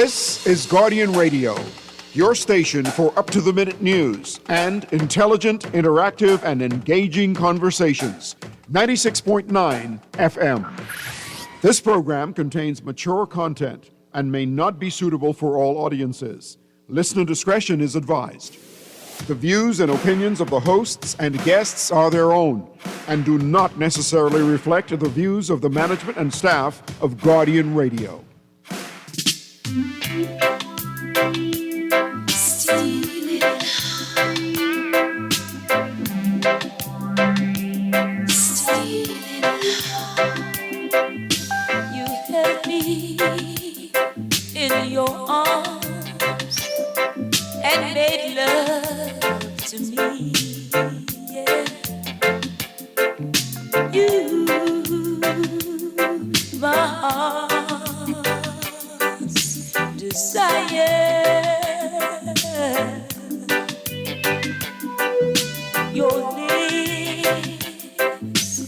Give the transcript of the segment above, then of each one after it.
This is Guardian Radio, your station for up-to-the-minute news and intelligent, interactive, and engaging conversations. 96.9 FM. This program contains mature content and may not be suitable for all audiences. Listener discretion is advised. The views and opinions of the hosts and guests are their own and do not necessarily reflect the views of the management and staff of Guardian Radio. You held me in your arms and made love to me. Yeah. You, my heart's desire. Your lips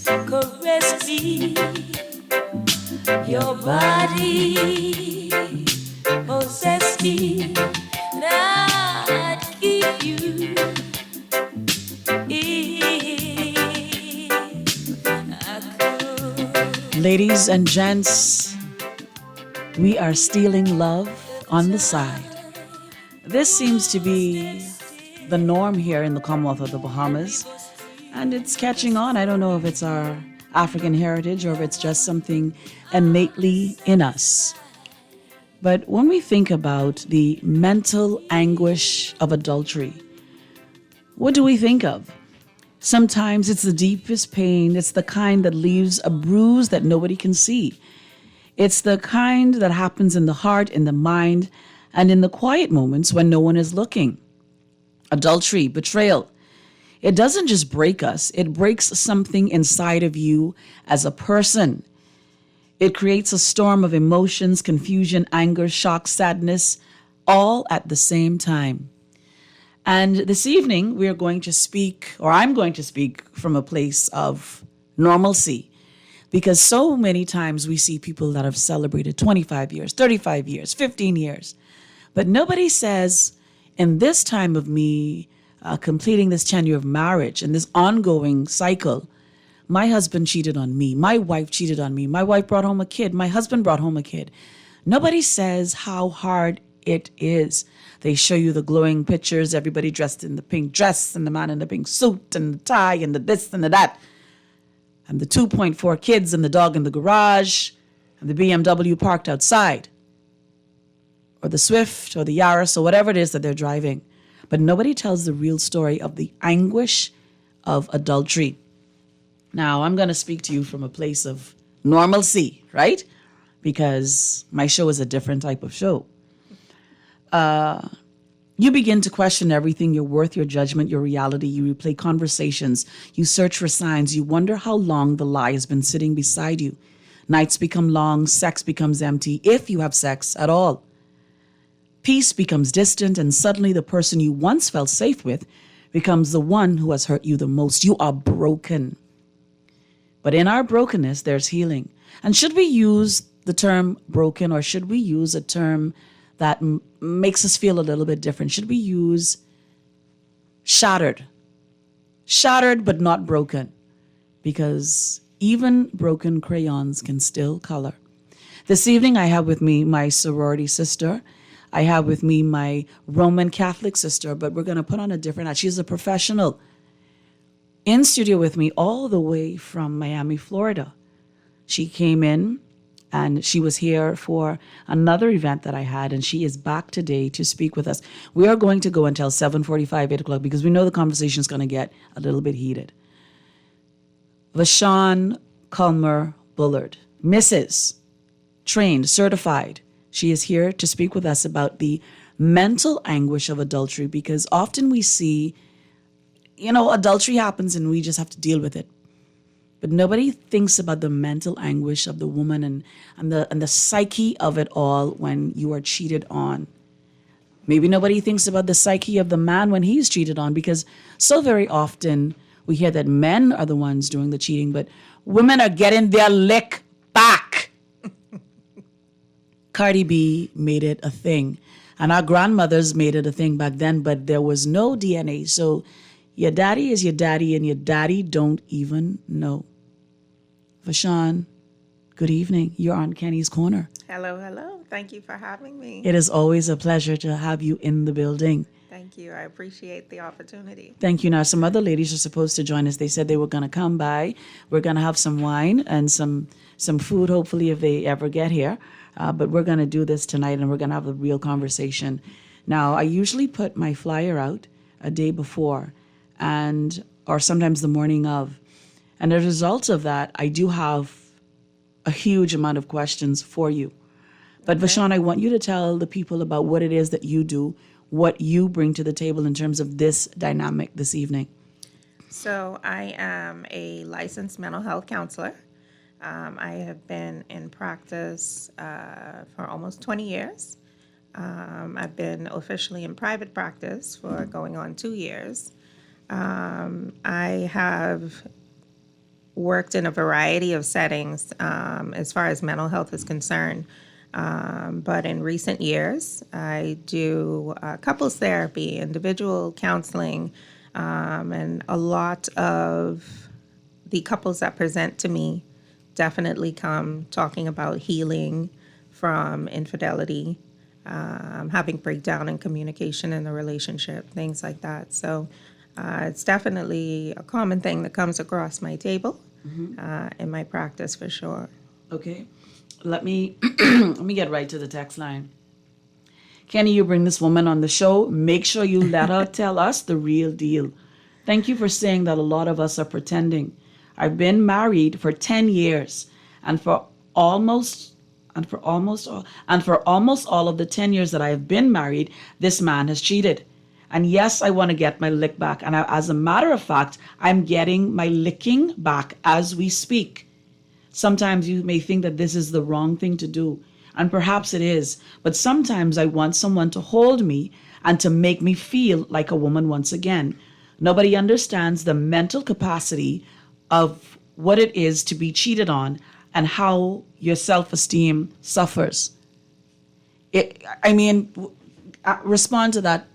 caress me. Your body possess me. And I'd keep you if I could. Ladies and gents, we are stealing love on the side. This seems to be the norm here in the Commonwealth of the Bahamas, and it's catching on. I don't know if it's our African heritage or if it's just something innately in us. But when we think about the mental anguish of adultery, what do we think of? Sometimes it's the deepest pain. It's the kind that leaves a bruise that nobody can see. It's the kind that happens in the heart, in the mind, and in the quiet moments when no one is looking. Adultery, betrayal. It doesn't just break us. It breaks something inside of you as a person. It creates a storm of emotions, confusion, anger, shock, sadness, all at the same time. And this evening, we are going to speak, or I'm going to speak from a place of normalcy, because so many times we see people that have celebrated 25 years, 35 years, 15 years, but nobody says, in this time of me completing this tenure of marriage and this ongoing cycle, my husband cheated on me, my wife cheated on me, my wife brought home a kid, my husband brought home a kid. Nobody says how hard it is. They show you the glowing pictures, everybody dressed in the pink dress and the man in the pink suit and the tie and the this and the that, and the 2.4 kids and the dog in the garage and the BMW parked outside, or the Swift or the Yaris or whatever it is that they're driving. But nobody tells the real story of the anguish of adultery. Now, I'm going to speak to you from a place of normalcy, right? Because my show is a different type of show. You begin to question everything, your worth, your judgment, your reality. You replay conversations. You search for signs. You wonder how long the lie has been sitting beside you. Nights become long. Sex becomes empty, if you have sex at all. Peace becomes distant, and suddenly the person you once felt safe with becomes the one who has hurt you the most. You are broken. But in our brokenness, there's healing. And should we use the term broken, or should we use a term that makes us feel a little bit different? Should we use shattered? Shattered but not broken, because even broken crayons can still color. This evening I have with me my sorority sister. I have with me my Roman Catholic sister, but we're going to put on a different hat. She's a professional. In studio with me all the way from Miami, Florida. She came in and she was here for another event that I had, and she is back today to speak with us. We are going to go until 7:45, 8 o'clock, because we know the conversation is going to get a little bit heated. Vashawn Kulmer Bullard, Mrs., trained, certified. She is here to speak with us about the mental anguish of adultery, because often we see, adultery happens and we just have to deal with it. But nobody thinks about the mental anguish of the woman and the psyche of it all when you are cheated on. Maybe nobody thinks about the psyche of the man when he's cheated on, because so very often we hear that men are the ones doing the cheating, but women are getting their lick back. Cardi B made it a thing. And our grandmothers made it a thing back then, but there was no DNA. So your daddy is your daddy, and your daddy don't even know. Vashawn, good evening. You're on Kenny's Corner. Hello, hello. Thank you for having me. It is always a pleasure to have you in the building. Thank you. I appreciate the opportunity. Thank you. Now, some other ladies are supposed to join us. They said they were going to come by. We're going to have some wine and some food, hopefully, if they ever get here. But we're going to do this tonight, and we're going to have a real conversation. Now, I usually put my flyer out a day before, or sometimes the morning of. And as a result of that, I do have a huge amount of questions for you. But Vashawn, I want you to tell the people about what it is that you do, what you bring to the table in terms of this dynamic this evening. So I am a licensed mental health counselor. I have been in practice for almost 20 years. I've been officially in private practice for going on 2 years. I have worked in a variety of settings as far as mental health is concerned. But in recent years, I do couples therapy, individual counseling, and a lot of the couples that present to me definitely come talking about healing from infidelity, having breakdown in communication in the relationship, things like that. So it's definitely a common thing that comes across my table in my practice for sure. Okay. Let me let me get right to the text line. Kenny, you bring this woman on the show. Make sure you let her tell us the real deal. Thank you for saying that a lot of us are pretending. I've been married for 10 years, and for almost all of the 10 years that I have been married, this man has cheated. And yes, I want to get my lick back. And as a matter of fact, I'm getting my licking back as we speak. Sometimes you may think that this is the wrong thing to do, and perhaps it is. But sometimes I want someone to hold me and to make me feel like a woman once again. Nobody understands the mental capacity of what it is to be cheated on and how your self-esteem suffers. Respond to that,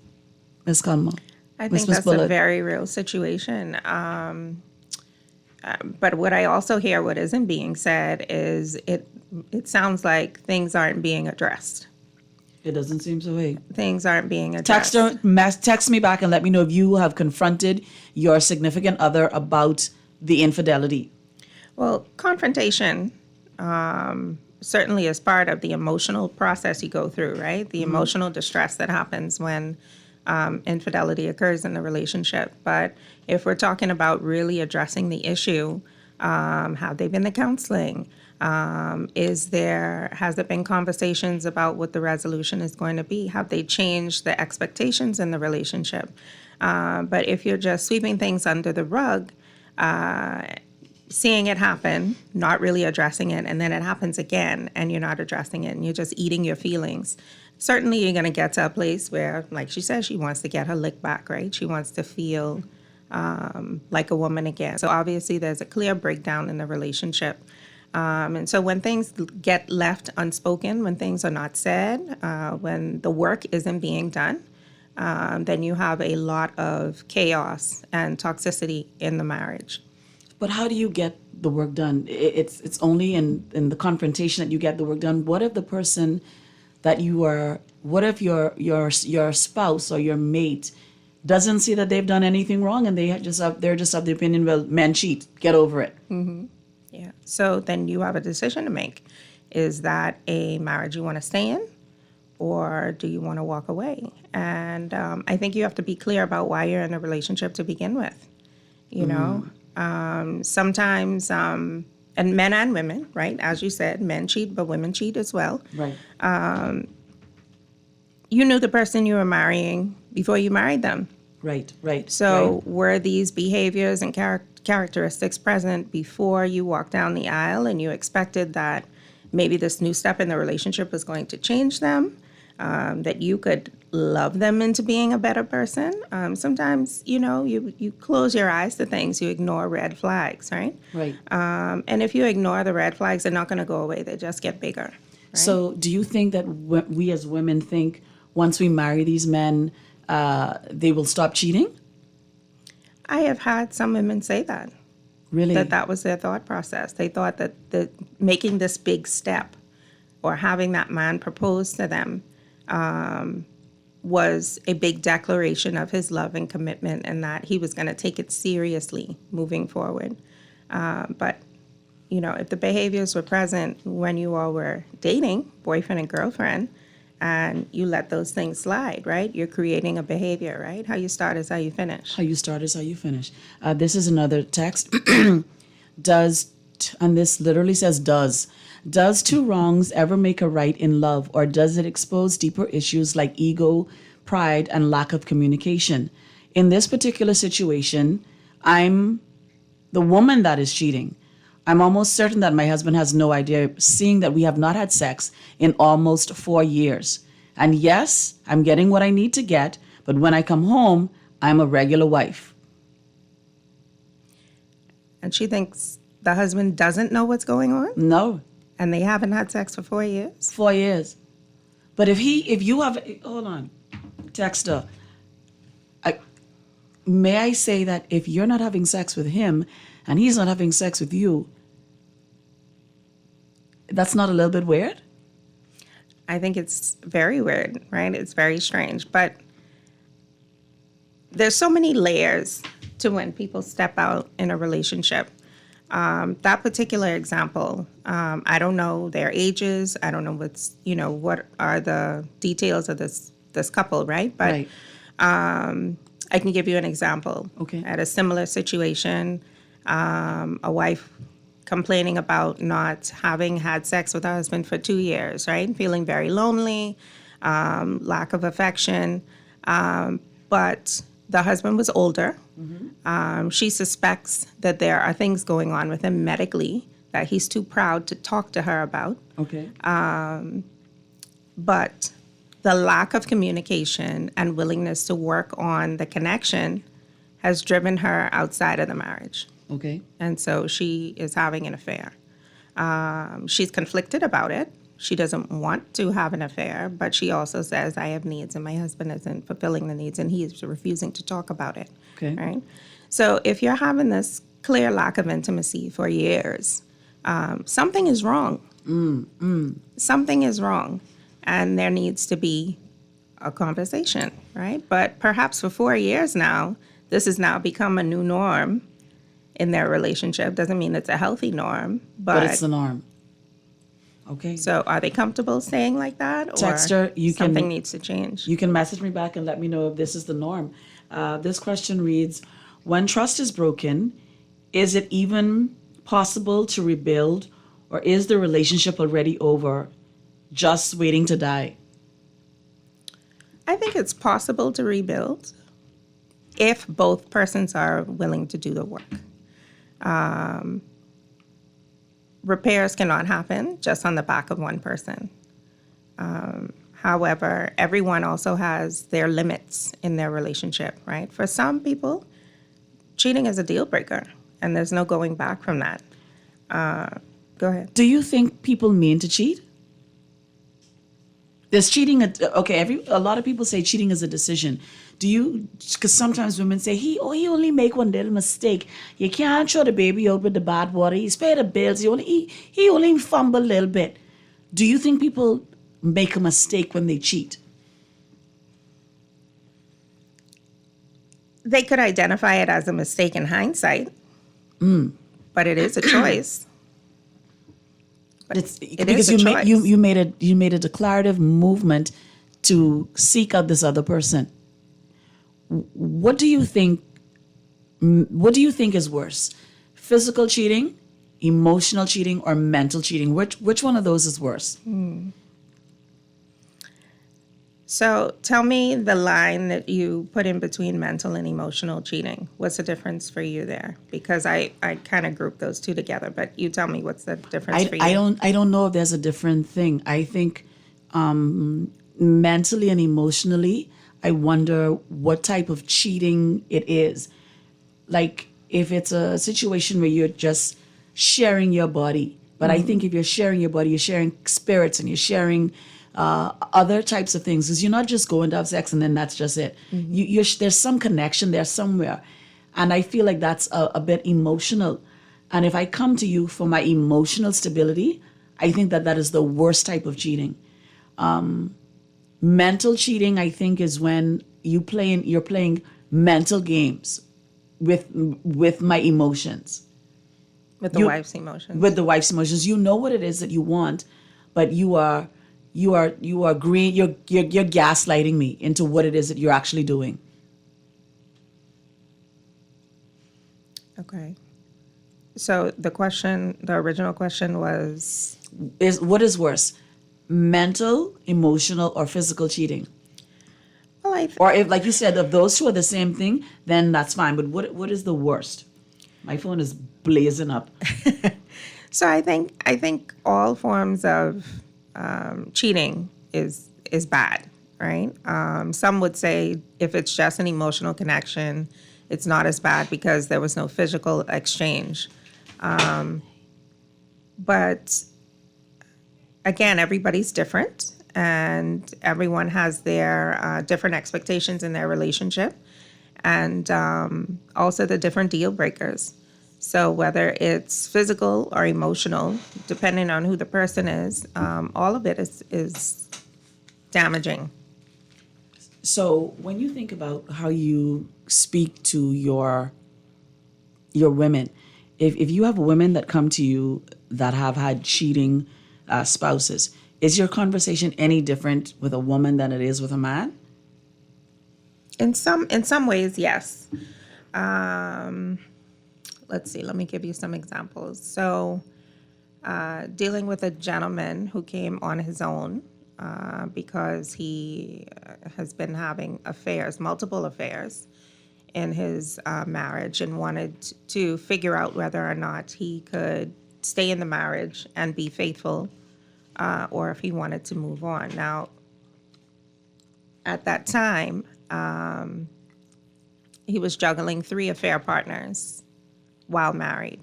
Ms. Conmo. I think that's a very real situation. But what I also hear, what isn't being said, is it sounds like things aren't being addressed. It doesn't seem so way. Things aren't being addressed. Text me back and let me know if you have confronted your significant other about the infidelity. Well, confrontation certainly is part of the emotional process you go through, right? The emotional distress that happens when infidelity occurs in the relationship. But if we're talking about really addressing the issue, have they been to counseling? Has there been conversations about what the resolution is going to be? Have they changed the expectations in the relationship? But if you're just sweeping things under the rug, seeing it happen, not really addressing it, and then it happens again and you're not addressing it and you're just eating your feelings, certainly you're going to get to a place where, like she says, she wants to get her lick back, right? She wants to feel like a woman again. So obviously there's a clear breakdown in the relationship. And so when things get left unspoken, when things are not said, when the work isn't being done, then you have a lot of chaos and toxicity in the marriage. But how do you get the work done? It's only in the confrontation that you get the work done. What if the person that what if your spouse or your mate doesn't see that they've done anything wrong and they're just of the opinion, well, men cheat, get over it. Mm-hmm. Yeah. So then you have a decision to make. Is that a marriage you want to stay in, or do you want to walk away? And I think you have to be clear about why you're in a relationship to begin with. You know, sometimes, and men and women, right? As you said, men cheat, but women cheat as well. Right. You knew the person you were marrying before you married them. Right. So were these behaviors and characteristics present before you walked down the aisle and you expected that maybe this new step in the relationship was going to change them, that you could love them into being a better person? Sometimes, you close your eyes to things, you ignore red flags, right? Right. And if you ignore the red flags, they're not going to go away. They just get bigger. So do you think that we as women think once we marry these men, they will stop cheating? I have had some women say that. Really? That was their thought process. They thought that making this big step or having that man propose to them was a big declaration of his love and commitment, and that he was going to take it seriously moving forward. But, if the behaviors were present when you all were dating, boyfriend and girlfriend, and you let those things slide, right? You're creating a behavior, right? How you start is how you finish. How you start is how you finish. This is another text. And this literally says does two wrongs ever make a right in love, or does it expose deeper issues like ego, pride, and lack of communication? In this particular situation, I'm the woman that is cheating. I'm almost certain that my husband has no idea, seeing that we have not had sex in almost 4 years. And yes, I'm getting what I need to get, but when I come home, I'm a regular wife. And she thinks the husband doesn't know what's going on? No. And they haven't had sex for 4 years? 4 years. But if you have, hold on, text her. May I say that if you're not having sex with him and he's not having sex with you, that's not a little bit weird? I think it's very weird, right? It's very strange. But there's so many layers to when people step out in a relationship. That particular example, I don't know their ages. I don't know what are the details of this couple, right? But Right. I can give you an example. Okay. At a similar situation, a wife complaining about not having had sex with her husband for 2 years, right? Feeling very lonely, lack of affection. But the husband was older. She suspects that there are things going on with him medically that he's too proud to talk to her about. Okay. But the lack of communication and willingness to work on the connection has driven her outside of the marriage. Okay. And so she is having an affair. She's conflicted about it. She doesn't want to have an affair, but she also says, I have needs and my husband isn't fulfilling the needs, and he's refusing to talk about it. Okay. Right? So if you're having this clear lack of intimacy for years, something is wrong. Something is wrong. And there needs to be a conversation, right? But perhaps for 4 years now, this has now become a new norm in their relationship. Doesn't mean it's a healthy norm, But it's the norm. Okay. So are they comfortable saying like that? Or Texter, something needs to change? You can message me back and let me know if this is the norm. This question reads, when trust is broken, is it even possible to rebuild, or is the relationship already over, just waiting to die? I think it's possible to rebuild if both persons are willing to do the work. Repairs cannot happen just on the back of one person. However, everyone also has their limits in their relationship, right? For some people, cheating is a deal breaker, and there's no going back from that. Go ahead. Do you think people mean to cheat? There's cheating. A lot of people say cheating is a decision. Do you? Because sometimes women say he only make one little mistake. You can't throw the baby out with the bad water. He's paid the bills. He only fumble a little bit. Do you think people make a mistake when they cheat? They could identify it as a mistake in hindsight, but it is a choice. It's It because is a you made a declarative movement to seek out this other person. What do you think? What do you think is worse? Physical cheating, emotional cheating, or mental cheating? Which one of those is worse? So tell me the line that you put in between mental and emotional cheating. What's the difference for you there? Because I kind of group those two together, but you tell me what's the difference for you. I don't know if there's a different thing. I think mentally and emotionally, I wonder what type of cheating it is. Like if it's a situation where you're just sharing your body But I think if you're sharing your body, you're sharing spirits and you're sharing other types of things, because you're not just going to have sex and then that's just it. There's some connection there somewhere. And I feel like that's a bit emotional. And if I come to you for my emotional stability, I think that is the worst type of cheating. Mental cheating, I think, is when you're playing mental games with my emotions. With the wife's emotions. With the wife's emotions. You know what it is that you want, but you are agreeing, you're gaslighting me into what it is that you're actually doing. Okay. So the original question was? What is worse? Mental, emotional, or physical cheating? Well, or if, like you said, if those two are the same thing, then that's fine. But what is the worst? My phone is blazing up. So I think all forms of cheating is bad, right? Some would say if it's just an emotional connection, it's not as bad because there was no physical exchange. But again, everybody's different, and everyone has their different expectations in their relationship, and also the different deal breakers. So whether it's physical or emotional, depending on who the person is, all of it is damaging. So when you think about how you speak to your women, if you have women that come to you that have had cheating spouses, is your conversation any different with a woman than it is with a man? In some ways, yes. Let's see. Let me give you some examples. So, dealing with a gentleman who came on his own because he has been having multiple affairs in his marriage, and wanted to figure out whether or not he could stay in the marriage and be faithful, or if he wanted to move on. Now, at that time, he was juggling 3 affair partners while married.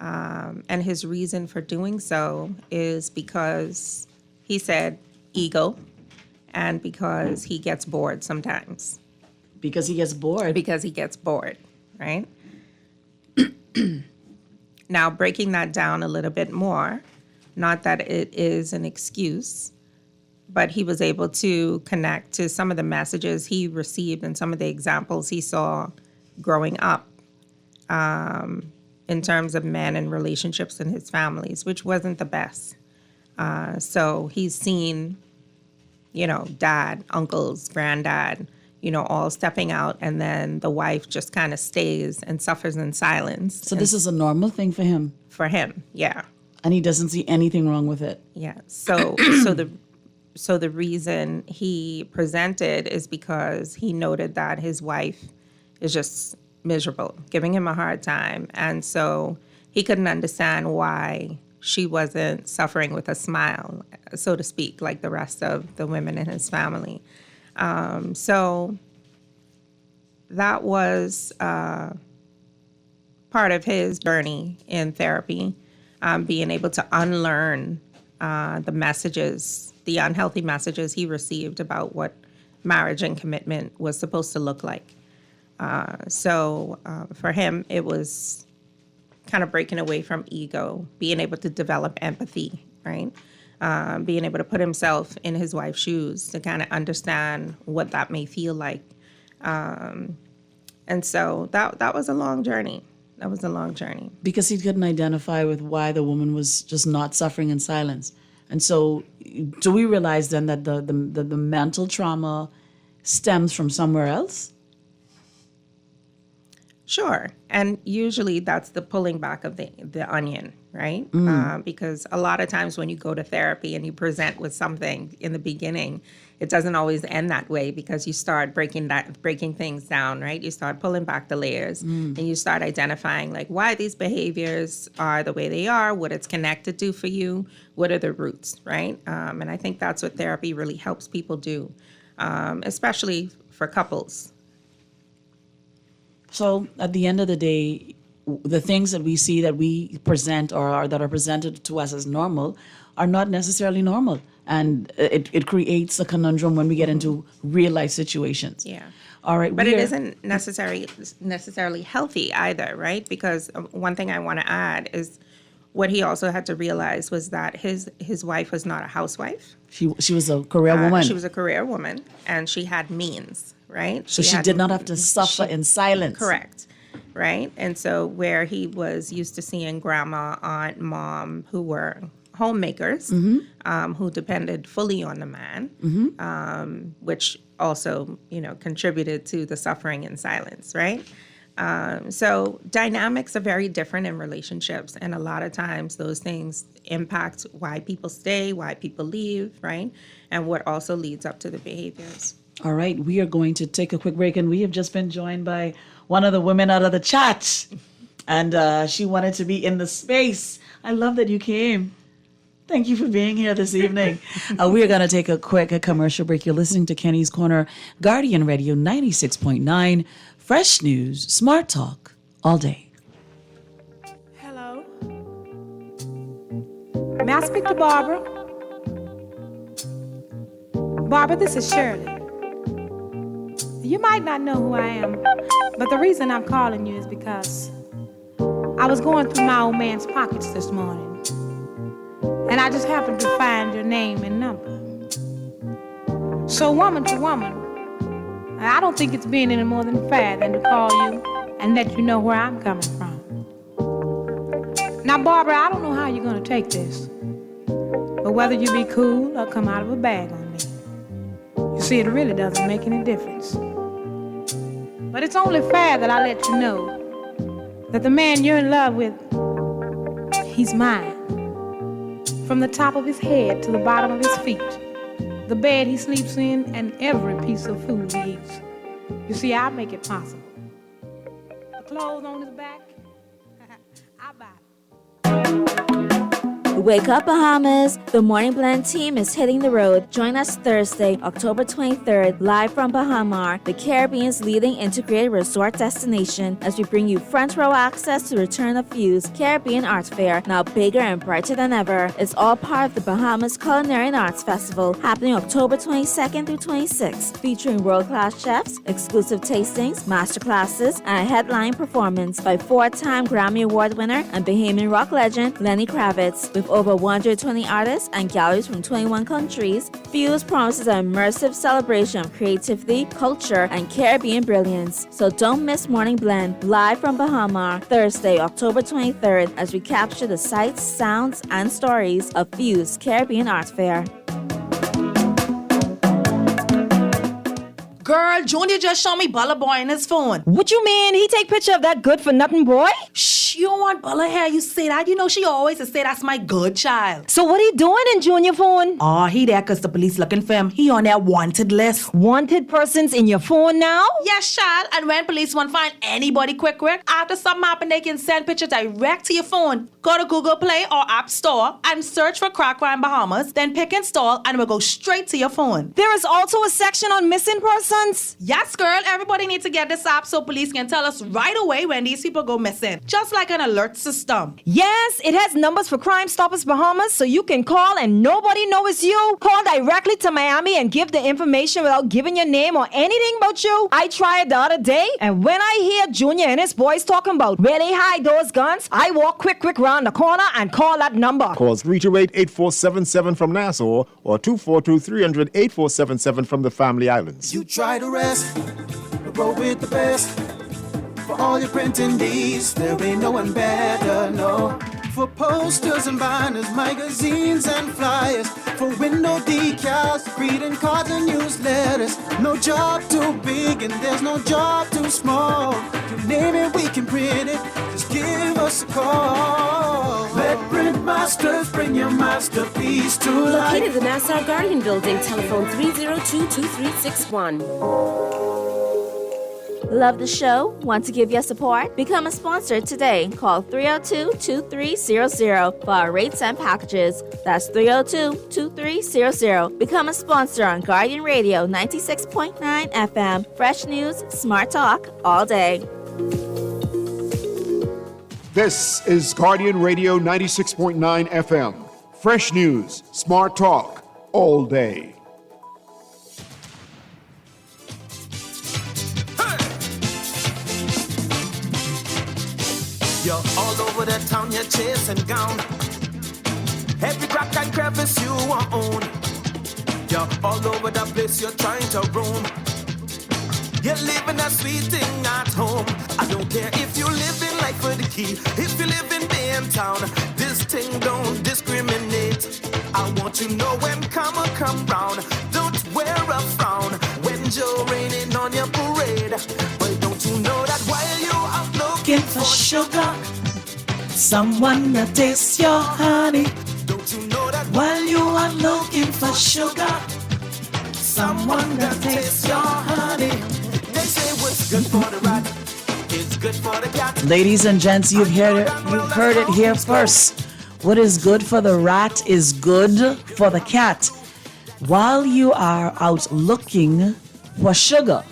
And his reason for doing so is because he said ego, and because he gets bored sometimes. Because he gets bored. Because he gets bored, right? Now, breaking that down a little bit more, not that it is an excuse, but he was able to connect to some of the messages he received and some of the examples he saw growing up in terms of men and relationships in his families, which wasn't the best. So he's seen, dad, uncles, granddad, all stepping out, and then the wife just kind of stays and suffers in silence. So this is a normal thing for him? For him, yeah. And he doesn't see anything wrong with it? Yeah. So the reason he presented is because he noted that his wife is just miserable, giving him a hard time. And so he couldn't understand why she wasn't suffering with a smile, so to speak, like the rest of the women in his family. So that was part of his journey in therapy, being able to unlearn the messages, the unhealthy messages he received about what marriage and commitment was supposed to look like. So for him, it was kind of breaking away from ego, being able to develop empathy, right? Being able to put himself in his wife's shoes to kind of understand what that may feel like. And so that was a long journey. That was a long journey. Because he couldn't identify with why the woman was just not suffering in silence. And so do we realize then that the mental trauma stems from somewhere else? Sure. And usually that's the pulling back of the onion, right? Because a lot of times when you go to therapy and you present with something in the beginning, it doesn't always end that way, because you start breaking things down, right? You start pulling back the layers and you start identifying like why these behaviors are the way they are, what it's connected to for you, what are the roots, right? And I think that's what therapy really helps people do, especially for couples. So at the end of the day, the things that we see that we present or that are presented to us as normal are not necessarily normal. And it creates a conundrum when we get into real life situations. Yeah. All right. But it isn't necessarily healthy either, right? Because one thing I want to add is what he also had to realize was that his wife was not a housewife. She was a career woman. She was a career woman, and she had means, right? So she did not have to suffer in silence. Correct. Right? And so where he was used to seeing grandma, aunt, mom, who were homemakers, who depended fully on the man, which also, contributed to the suffering in silence, right? So dynamics are very different in relationships, and a lot of times those things impact why people stay, why people leave, right? And what also leads up to the behaviors. All right, we are going to take a quick break, and we have just been joined by one of the women out of the chat, and she wanted to be in the space. I love that you came. Thank you for being here this evening. We are going to take a quick commercial break. You're listening to Kenny's Corner, Guardian Radio 96.9, fresh news, smart talk, all day. Hello. May I speak to Barbara? Barbara, this is Shirley. You might not know who I am, but the reason I'm calling you is because I was going through my old man's pockets this morning, and I just happened to find your name and number. So woman to woman, I don't think it's being any more than fair than to call you and let you know where I'm coming from. Now, Barbara, I don't know how you're going to take this, but whether you be cool or come out of a bag on me, you see, it really doesn't make any difference. But it's only fair that I let you know that the man you're in love with, he's mine. From the top of his head to the bottom of his feet, the bed he sleeps in, and every piece of food he eats. You see, I make it possible. The clothes on his back, I buy it. Wake up, Bahamas! The Morning Blend team is hitting the road. Join us Thursday, October 23rd, live from Bahamar, the Caribbean's leading integrated resort destination, as we bring you front row access to Return of Fuse Caribbean Art Fair, now bigger and brighter than ever. It's all part of the Bahamas Culinary and Arts Festival, happening October 22nd through 26th, featuring world-class chefs, exclusive tastings, masterclasses, and a headline performance by four-time Grammy Award winner and Bahamian rock legend Lenny Kravitz. With over 120 artists and galleries from 21 countries, Fuse promises an immersive celebration of creativity, culture, and Caribbean brilliance. So don't miss Morning Blend, live from Bahamar, Thursday, October 23rd, as we capture the sights, sounds, and stories of Fuse Caribbean Art Fair. Girl, Junior just showed me Bella Boy in his phone. What you mean? He take picture of that good-for-nothing boy? Shh, you don't want Bella here. You say that. You know she always say that's my good child. So what he doing in Junior phone? Oh, he there because the police looking for him. He on their wanted list. Wanted persons in your phone now? Yes, child. And when police want to find anybody quick, after something happen, they can send pictures direct to your phone. Go to Google Play or App Store and search for Crack Crime Bahamas. Then pick install and it will go straight to your phone. There is also a section on missing persons? Yes, girl. Everybody needs to get this app so police can tell us right away when these people go missing. Just like an alert system. Yes, it has numbers for Crime Stoppers Bahamas, so you can call and nobody knows it's you. Call directly to Miami and give the information without giving your name or anything about you. I tried it the other day, and when I hear Junior and his boys talking about where they hide those guns, I walk quick round the corner and call that number. Call 328-8477 from Nassau or 242-300-8477 from the Family Islands. You try to rest, roll with the best. For all your printing needs, there ain't no one better, no. For posters and banners, magazines and flyers, for window decals, greeting cards and newsletters. No job too big and there's no job too small. You name it, we can print it, just give us a call. Let Print Masters bring your masterpiece to life. Located in the Nassau Guardian Building, telephone 302-2361. Love the show? Want to give your support? Become a sponsor today. Call 302-2300 for our rates and packages. That's 302-2300. Become a sponsor on Guardian Radio 96.9 FM. Fresh news, smart talk, all day. This is Guardian Radio 96.9 FM. Fresh news, smart talk, all day. You're all over the town, you're chasing down every crack and crevice you own. You're all over the place, you're trying to roam. You're living a sweet thing at home. I don't care if you live in life for the key, if you live in Bay and town. This thing don't discriminate. I want to know when karma come round. Don't wear a frown when Joe raining on your parade. Well, don't you know that while you out looking for sugar, Someone that tastes your honey. don't you know that While you are looking for sugar, someone that tastes your honey? They say what's good for the rat is good for the cat. ladies and gents, you've heard it here first. What is good for the rat is good for the cat. While you are out looking for sugar,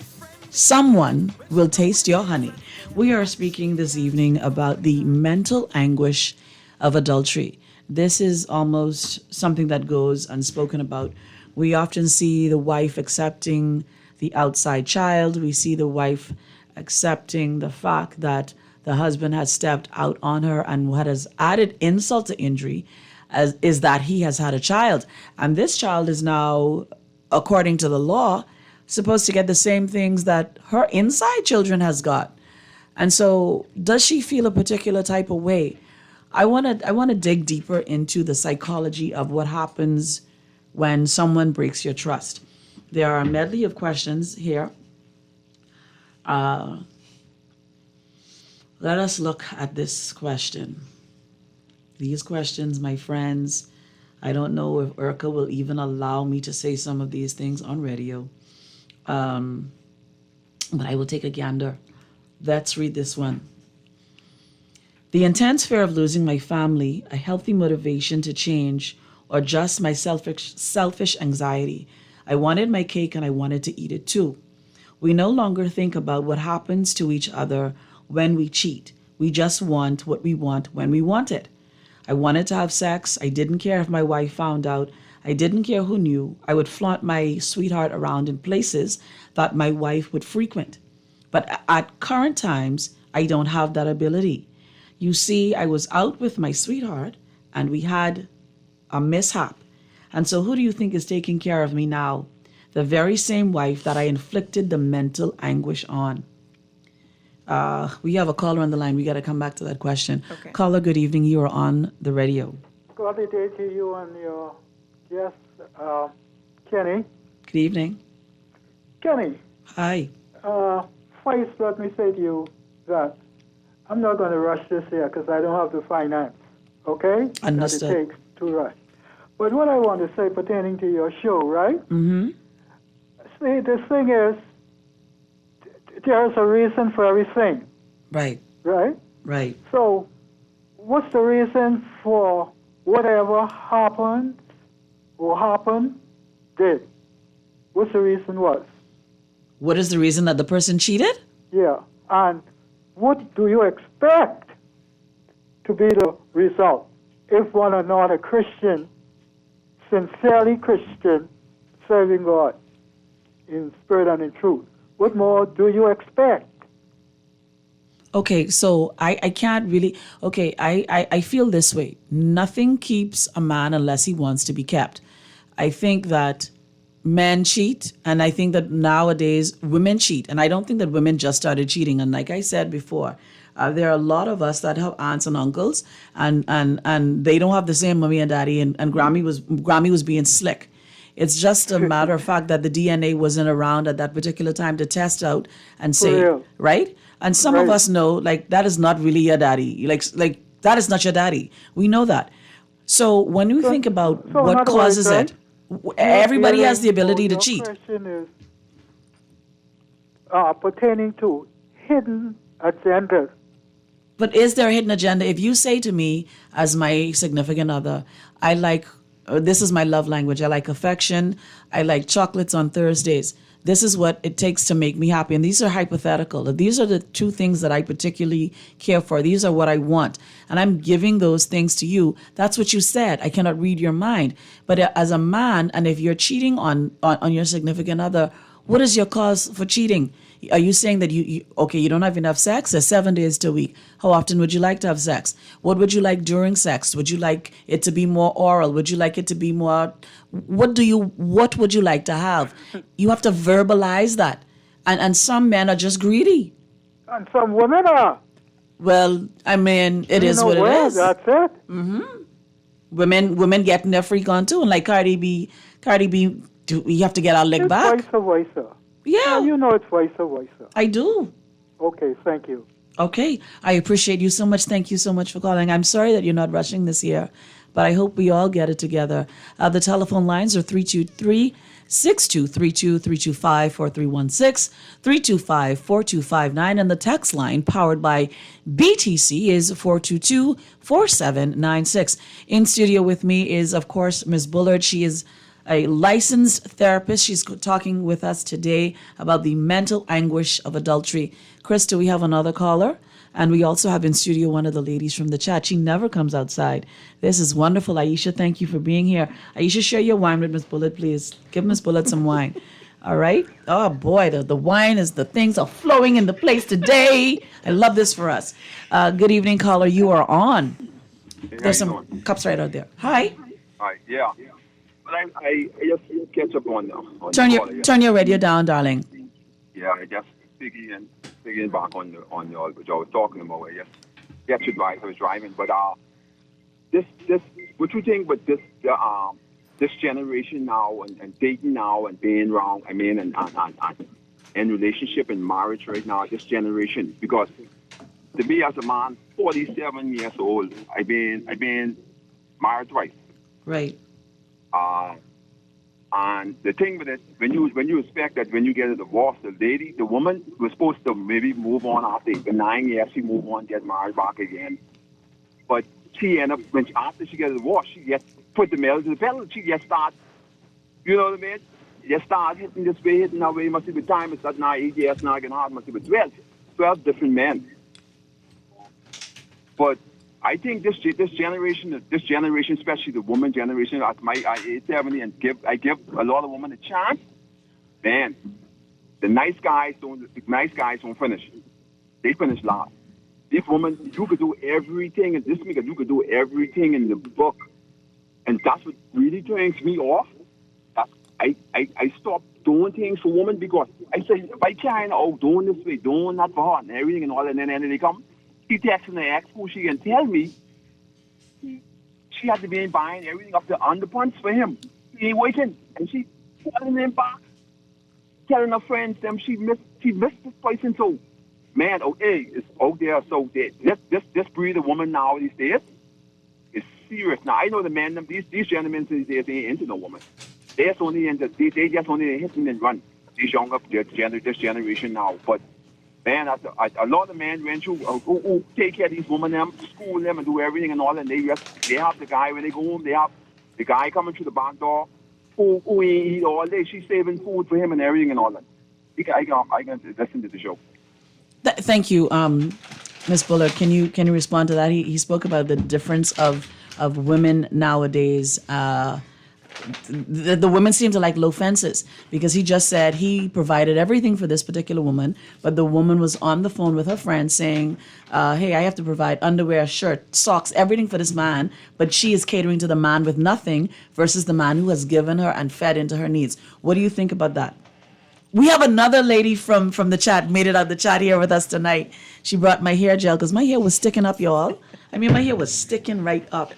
someone will taste your honey. We are speaking this evening about the mental anguish of adultery. This is almost something that goes unspoken about. We often see the wife accepting the outside child. We see the wife accepting the fact that the husband has stepped out on her, and what has added insult to injury is that he has had a child. And this child is now, according to the law, supposed to get the same things that her inside children has got. And so does she feel a particular type of way? I want to dig deeper into the psychology of what happens when someone breaks your trust. There are a medley of questions here. Let us look at this question. These questions, my friends, I don't know if Urka will even allow me to say some of these things on radio. But I will take a gander. Let's read this one. The intense fear of losing my family, a healthy motivation to change, or just my selfish anxiety. I wanted my cake and I wanted to eat it too. We no longer think about what happens to each other when we cheat. We just want what we want when we want it. I wanted to have sex. I didn't care if my wife found out. I didn't care who knew. I would flaunt my sweetheart around in places that my wife would frequent. But at current times, I don't have that ability. You see, I was out with my sweetheart and we had a mishap. And so who do you think is taking care of me now? The very same wife that I inflicted the mental anguish on. We have a caller on the line. We got to come back to that question. Okay. Caller, good evening. You are on the radio. Good day to you and your guest, Kenny. Good evening. Kenny, Hi. first let me say to you that I'm not going to rush this here because I don't have the finance, okay? Understood. That it takes to rush. But what I want to say pertaining to your show, right? Mm-hmm. See, the thing is, there's a reason for everything, Right. right? Right. So, what's the reason for whatever happened did? What's the reason was? What is the reason that the person cheated? Yeah, and what do you expect to be the result if one are not a Christian, sincerely Christian, serving God in spirit and in truth? What more do you expect? Okay, so I can't really, okay, I feel this way. Nothing keeps a man unless he wants to be kept. I think that men cheat, and I think that nowadays women cheat. And I don't think that women just started cheating. And like I said before, there are a lot of us that have aunts and uncles, and they don't have the same mommy and daddy, and Grammy was being slick. It's just a matter of fact that the DNA wasn't around at that particular time to test out and say, right? And some of us know, like, that is not really your daddy. Like that is not your daddy. We know that. So when we think about what causes it, everybody has the ability to cheat. The question is pertaining to hidden agendas. But is there a hidden agenda? If you say to me, as my significant other, I like This is my love language. I like affection. I like chocolates on Thursdays. This is what it takes to make me happy. And these are hypothetical. These are the two things that I particularly care for. These are what I want. And I'm giving those things to you. That's what you said. I cannot read your mind. But as a man, and if you're cheating on your significant other, what is your cause for cheating? Are you saying that you don't have enough sex? There's 7 days to a week. How often would you like to have sex? What would you like during sex? Would you like it to be more oral? Would you like it to be more, what would you like to have? You have to verbalize that. And some men are just greedy. And some women are. Well, I mean, it is what it is. That's it. Mm-hmm. Women getting their freak on too. And like Cardi B, you have to get our leg back. It's vice versa. Yeah. You know it's vice versa. I do. Okay, thank you. Okay. I appreciate you so much. Thank you so much for calling. I'm sorry that you're not rushing this year, but I hope we all get it together. The telephone lines are 323-623-2325, 325-4259, and the text line powered by BTC is 422-4796. In studio with me is, of course, Ms. Bullard. She is a licensed therapist. She's talking with us today about the mental anguish of adultery. Krista, we have another caller, and we also have in studio one of the ladies from the chat. She never comes outside. This is wonderful. Aisha, thank you for being here. Aisha, share your wine with Miss Bullet, please. Give Miss Bullet some wine. All right? Oh, boy, the wine is, the things are flowing in the place today. I love this for us. Good evening, caller. You are on. Hey, There's some cups right out there. Hi. Hi, yeah. But I just catch up on Turn your radio down, darling. Yeah, I just picking back on y'all, which I was talking about. I just get you drive. I was driving, but this what you think with this generation now and dating now and being wrong. I mean, and in relationship and marriage right now, this generation, because to me as a man, 47 years old, I've been married twice. Right. And the thing with it, when you expect that when you get a divorce, the woman was supposed to maybe move on after 9 years, she move on, get married back again. But she end up, after she gets a divorce, she gets put the metal to the pedal. She just start, you know what I mean? Just start hitting this way, hitting that way. Must be time. It's not now 8 years now, getting hard. Must be 12 different men. But I think this generation, especially the woman generation, at my age 70, and I give a lot of women a chance. Man, the nice guys don't finish. They finish last. This woman, you could do everything, and this nigga, you could do everything in the book, and that's what really turns me off. I stopped doing things for women because I say if I can't, doing this way, doing that for her, and everything and all, and then they come. She texts and asks who she can tell me she had to be buying everything up to underpants for him. He ain't waiting. And she telling him back, telling her friends them she missed this person. So, man, it's out there. So this breed of woman now these days is serious. Now I know the men, these gentlemen these days ain't into no woman. They just only hitting and run. These younger this generation now, but. Man, a lot of men went through who take care of these women, school them, and do everything and all, and they have the guy when they go home. They have the guy coming through the back door who eat all day. She's saving food for him and everything and all that. I can listen to the show. Thank you, Ms. Bullard. Can you respond to that? He spoke about the difference of women nowadays. The women seem to like low fences because he just said he provided everything for this particular woman, but the woman was on the phone with her friend saying, hey, I have to provide underwear, shirt, socks, everything for this man, but she is catering to the man with nothing versus the man who has given her and fed into her needs. What do you think about that? We have another lady from the chat, made it out the chat here with us tonight. She brought my hair gel because my hair was sticking up, y'all. I mean, my hair was sticking right up.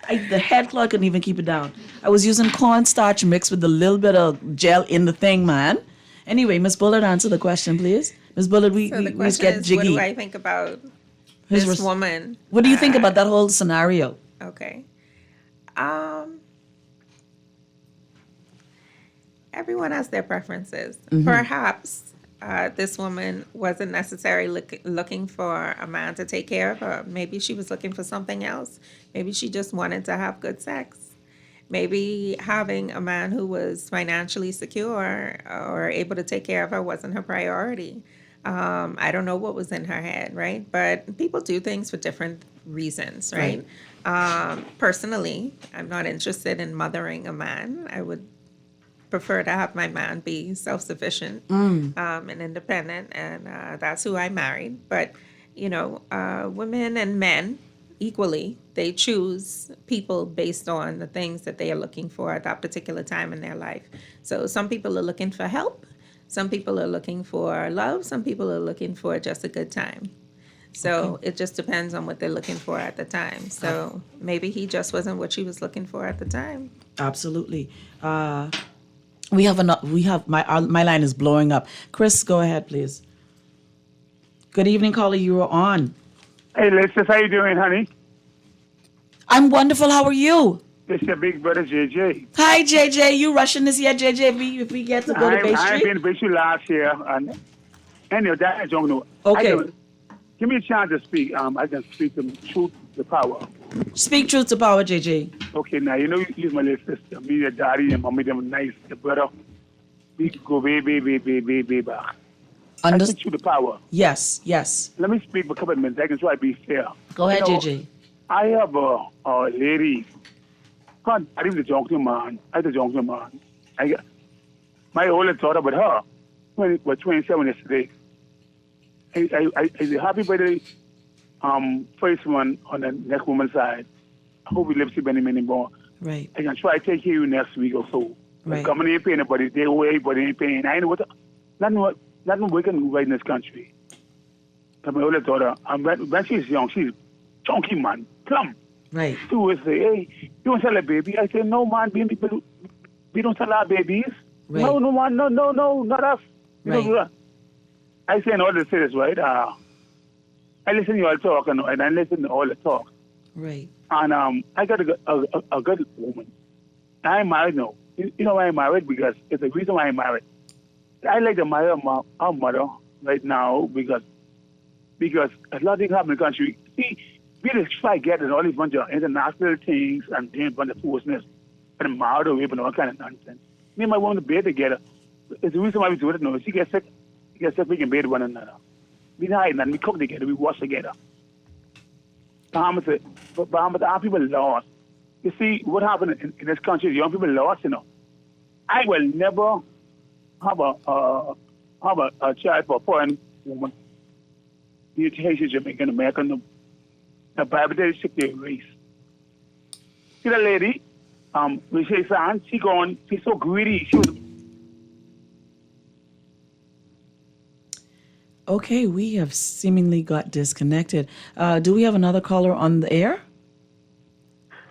The head cloth couldn't even keep it down. I was using cornstarch mixed with a little bit of gel in the thing, man. Anyway, Miss Bullard, answer the question, please. Miss Bullard, we get jiggy. What do I think about this woman? What do you think about that whole scenario? Okay. Everyone has their preferences. Mm-hmm. Perhaps this woman wasn't necessarily looking for a man to take care of her. Maybe she was looking for something else. Maybe she just wanted to have good sex. maybe having a man who was financially secure or able to take care of her wasn't her priority. I don't know what was in her head, right? But people do things for different reasons, right? Personally, I'm not interested in mothering a man. I would prefer to have my man be self-sufficient and independent, and that's who I married. But, women and men equally, they choose people based on the things that they are looking for at that particular time in their life. So some people are looking for help. Some people are looking for love. Some people are looking for just a good time. So it just depends on what they're looking for at the time. So maybe he just wasn't what she was looking for at the time. Absolutely. My line is blowing up. Chris, go ahead, please. Good evening, caller. You are on. Hey, Lisa, how you doing, honey? I'm wonderful. How are you? This your big brother, JJ. Hi, JJ. You rushing this year, JJ, if we get to go to Bay I've Street? been to Bay Street last year. And anyway, that I don't know. Okay. Give me a chance to speak. I can speak the truth, the power. Speak truth to power, JJ. Okay, now, you're my little sister. Me, your daddy, and mommy, them nice. The brother, we go way back. I speak truth to power. Yes. Let me speak for a couple of minutes. I can try to be fair. Go ahead, JJ. I have a lady. God, I didn't junk to man. My older daughter, but her, was 27 yesterday. I say happy birthday, first one on the next woman's side. I hope we live to many more. Right. I can try to take care of you next week or so. Right. Coming ain't paying nobody. They owe everybody ain't paying. I know nothing we can do right in this country. But my older daughter, when she's young, she's chunky, man, plump. Right. She would say, hey, you don't sell a baby? I say, no, man, we don't sell our babies. Right. No, man, no, not us. We don't do that. I say in all the cities, right? I listen to you all talk, and I listen to all the talk. Right. And I got a good woman. I'm married now. You know why I'm married? Because it's the reason why I'm married. I like to marry our mother right now because a lot of things happen in the country. See, we just try to get all these bunch of international things and doing a bunch of foolishness and married away and all kind of nonsense. Me and my woman bed together. It's the reason why we do it now. She gets sick, we can bed one another. We hide and we cook together, we wash together. Bahamas, our people lost. You see, what happened in this country, young people lost, I will never have a child for a foreign woman. You Haitian, Jamaican, American, the Bible says their race. See the lady, we say, son, she's so greedy. She was. Okay, we have seemingly got disconnected. Do we have another caller on the air?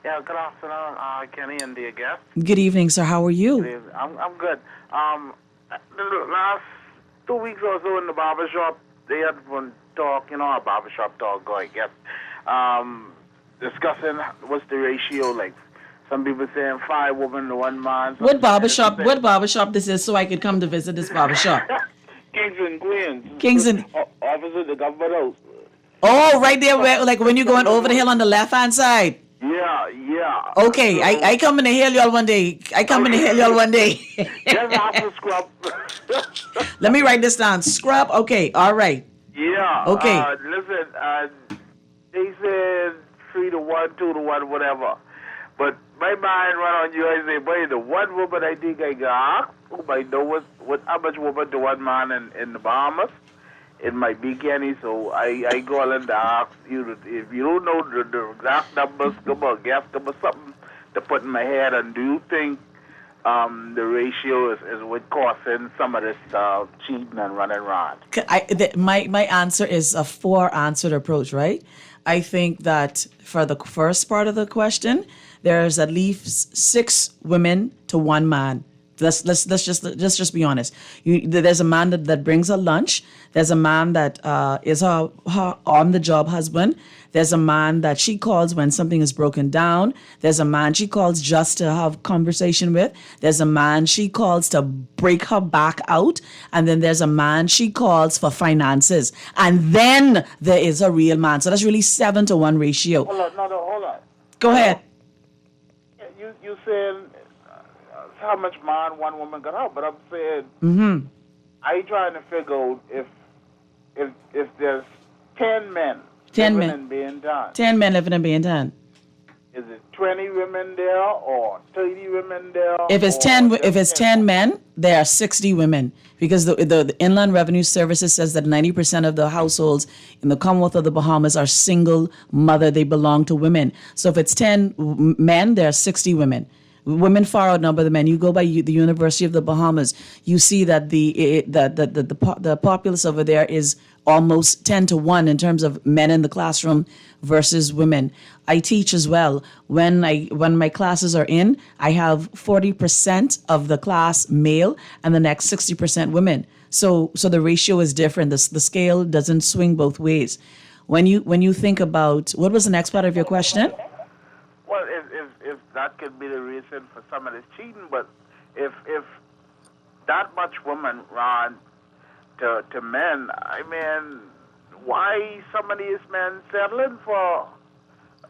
Yeah, good afternoon, Kenny and dear guest. Good evening, sir. How are you? I'm good. The last 2 weeks or so in the barbershop, they had one talk, a barbershop talk going, discussing what's the ratio, like some people saying 5 women to 1 man. What barbershop this is so I could come to visit this barbershop? Kings and Queens. Kings and... Opposite the government house. Oh, right there, like when you're going over the hill on the left-hand side. Yeah. Okay, I come in to hail y'all one day. Just after scrub. Let me write this down. Scrub, okay, all right. Yeah. Okay. Listen, they said 3 to 1, 2 to 1, whatever. But my mind went on you. I say, boy, the one woman I think I got, who might know how much woman to 1 man in the Bahamas. It might be Kenny, so I go on and ask you, if you don't know the exact numbers, come on, guess, something to put in my head. And do you think the ratio is what causing some of this cheating and running around? My answer is a 4-answered approach, right? I think that for the first part of the question, there's at least 6 women to 1 man. Let's just be honest. There's a man that brings her lunch. There's a man that is her on-the-job husband. There's a man that she calls when something is broken down. There's a man she calls just to have conversation with. There's a man she calls to break her back out. And then there's a man she calls for finances. And then there is a real man. So that's really 7 to 1 ratio. Hold on. Go ahead. You saying how much man one woman got out, but I'm saying I trying to figure out if there's 10 men 10 living men. in Baintown. 10 men living in Baintown. Is it 20 women there or 30 women there? If it's or 10, just if it's 10 men, there are 60 women, because the Inland Revenue Services says that 90% of the households in the Commonwealth of the Bahamas are single mother. They belong to women. So if it's 10 men, there are 60 women. Women far outnumber the men. You go by the University of the Bahamas, you see that the populace over there is almost 10-1 in terms of men in the classroom versus women. I teach as well. When my classes are in, I have 40% of the class male and the next 60% women. So the ratio is different. The scale doesn't swing both ways. When you think about, what was the next part of your question? Well, if that could be the reason for some of this cheating, but if that much women run to men, I mean, why some of these men settling for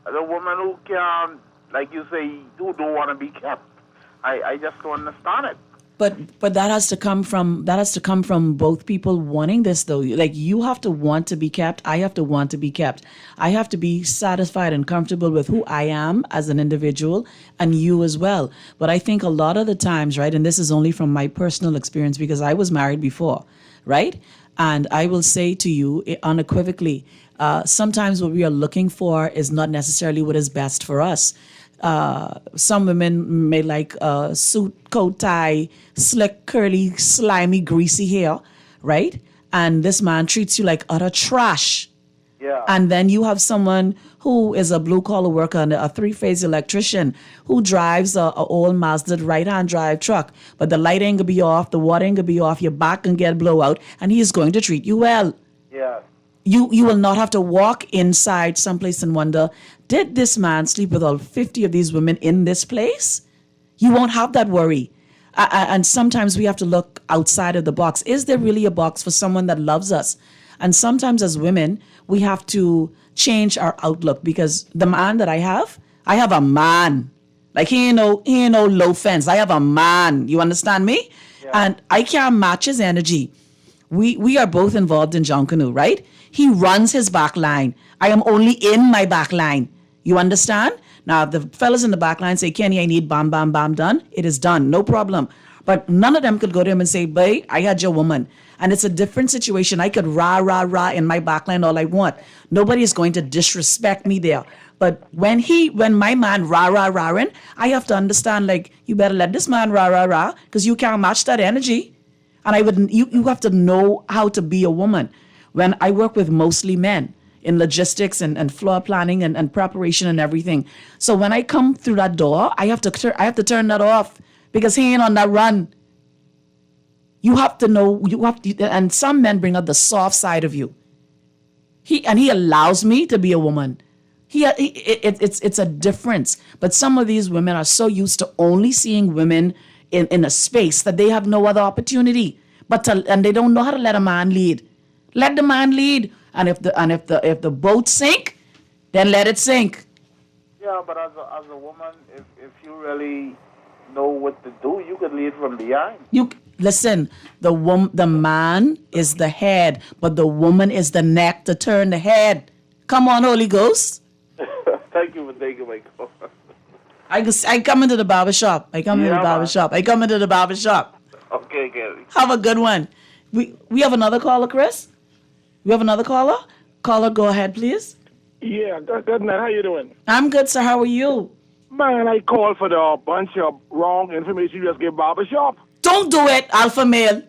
the woman who can, like you say, who don't want to be kept? I just don't understand it. But that has to come from both people wanting this, though. Like, you have to want to be kept. I have to want to be kept. I have to be satisfied and comfortable with who I am as an individual, and you as well. But I think a lot of the times, right, and this is only from my personal experience because I was married before, right? And I will say to you unequivocally, sometimes what we are looking for is not necessarily what is best for us. Some women may like suit, coat, tie, slick, curly, slimy, greasy hair, right? And this man treats you like utter trash. Yeah. And then you have someone who is a blue-collar worker and a three-phase electrician who drives a old Mazda right-hand drive truck, but the light ain't gonna be off, the water ain't gonna be off, your back can get blowout, and he is going to treat you well. Yeah. You will not have to walk inside someplace and wonder, did this man sleep with all 50 of these women in this place? You won't have that worry. And sometimes we have to look outside of the box. Is there really a box for someone that loves us? And sometimes as women, we have to change our outlook, because the man that I have a man. Like, he ain't no low fence. I have a man. You understand me? Yeah. And I can't match his energy. We are both involved in John Canoe, right? He runs his back line. I am only in my back line. You understand? Now, if the fellas in the back line say, Kenny, I need bam, bam, bam done, it is done. No problem. But none of them could go to him and say, boy, I had your woman. And it's a different situation. I could rah, rah, rah in my back line all I want. Nobody is going to disrespect me there. But when my man rah, rah, rah-ing, I have to understand, like, you better let this man rah, rah, rah, because you can't match that energy. And you have to know how to be a woman. When I work with mostly men in logistics and floor planning and preparation and everything. So when I come through that door, I have to turn that off, because he ain't on that run. You have to know, and some men bring out the soft side of you. He allows me to be a woman. It's a difference. But some of these women are so used to only seeing women in a space that they have no other opportunity. And they don't know how to let a man lead. Let the man lead. And if the boat sink, then let it sink. Yeah, but as a woman, if you really know what to do, you could lead from behind. Listen, the man is the head, but the woman is the neck to turn the head. Come on, Holy Ghost. Thank you for taking my call. I come into the barbershop. I come into the barbershop. Okay, Gary. Have a good one. We have another caller, Chris? We have another caller? Caller, go ahead, please. Yeah, good night. How you doing? I'm good, sir. How are you? Man, I called for the bunch of wrong information you just gave barbershop. Don't do it, alpha male.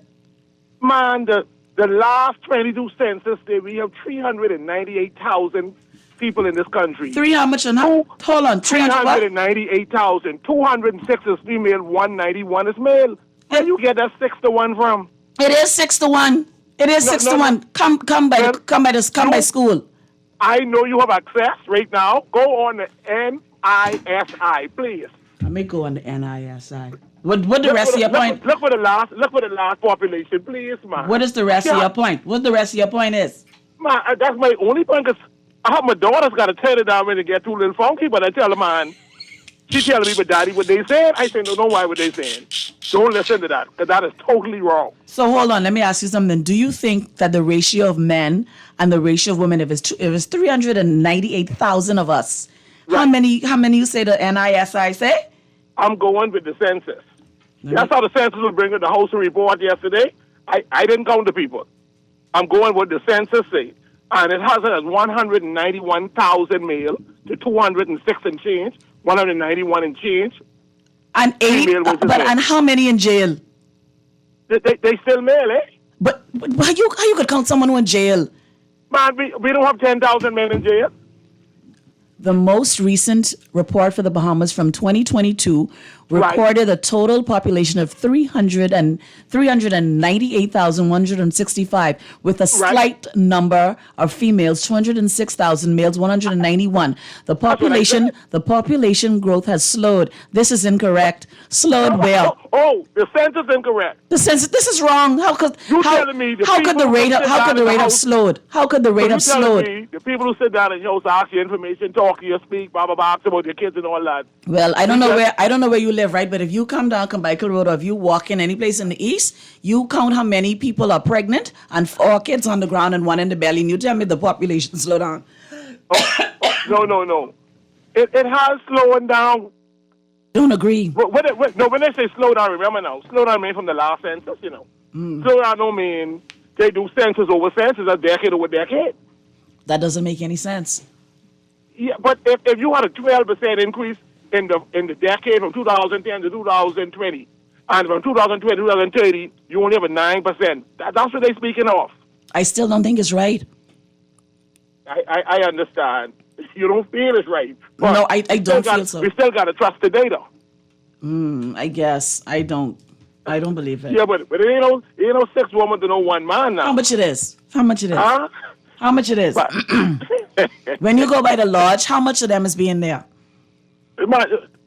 Man, the last 22 census day, we have 398,000 people in this country. How much? Hold on. 398,000. 206 is female, 191 is male. Where you get that 6-1 from? It is 6-1. It is 6-1. Come by school. I know you have access right now. Go on the NISI, please. Let me go on the NISI. What the rest of your point? Look for the last population, please, man. What is the rest of your point? What the rest of your point is? Man, that's my only point, because I have my daughter's got to turn it down when they get too little funky, but I tell her, man, She telling me, but Daddy, what they saying? I say, no, why what they saying? Don't listen to that, because that is totally wrong. So hold on, let me ask you something. Do you think that the ratio of men and the ratio of women, if it's 398,000 of us, how many you say the NISI say? I'm going with the census. That's how the census will bring it. The House report yesterday. I didn't count the people. I'm going with the census say. And it has it as 191,000 male to 206 and change, 191 and change. And and how many in jail? They still male, eh? But how you could count someone who in jail? Man, we don't have 10,000 men in jail. The most recent report for the Bahamas from 2022 reported a total population of 398,165, with a slight number of females, 206,000, males 191. The population growth has slowed. This is incorrect. Slowed where? Oh, the census is incorrect. This is wrong. How could the rate have slowed? How could the rate have slowed? The people who sit down and ask you information, talk to you, speak, blah blah blah, about your kids and all that. Well, I don't know where you live, right? But if you come down Carmichael Road, or if you walk in any place in the east, you count how many people are pregnant and 4 kids on the ground and 1 in the belly, and you tell me the population slow down. No. It has slowing down. Don't agree. When they say slow down, remember now, slow down means from the last census, you know. Slow down don't mean they do census over census, a decade over decade. That doesn't make any sense. Yeah, but if you had a 12% increase in the decade from 2010 to 2020, and from 2020 to 2030, you only have a 9%. That's what they're speaking of. I still don't think it's right. I understand. You don't feel it's right. No, I don't feel so. We still got to trust the data. I guess. I don't believe it. Yeah, but it ain't no 6 women to no 1 man now. How much it is? Huh? How much it is? But, when you go by the lodge, how much of them is being there?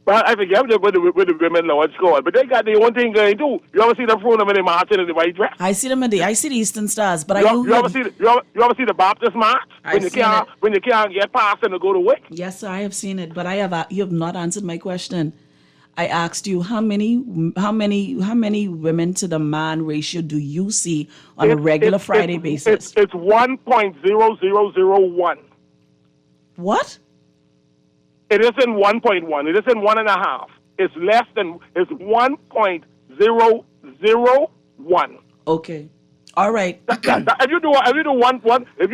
I forget where the women lodge go, but they got their own thing going too. You ever see them from them in the marching in the white dress? I see them I see the Eastern Stars, but you ever see the Baptist march when you can't get past them to go to work? Yes, sir, I have seen it, but you have not answered my question. I asked you how many women to the man ratio do you see on a regular Friday basis? It's 1.0001. What? It isn't 1.1. It isn't 1.5. It's 1.001. Okay. All right. If you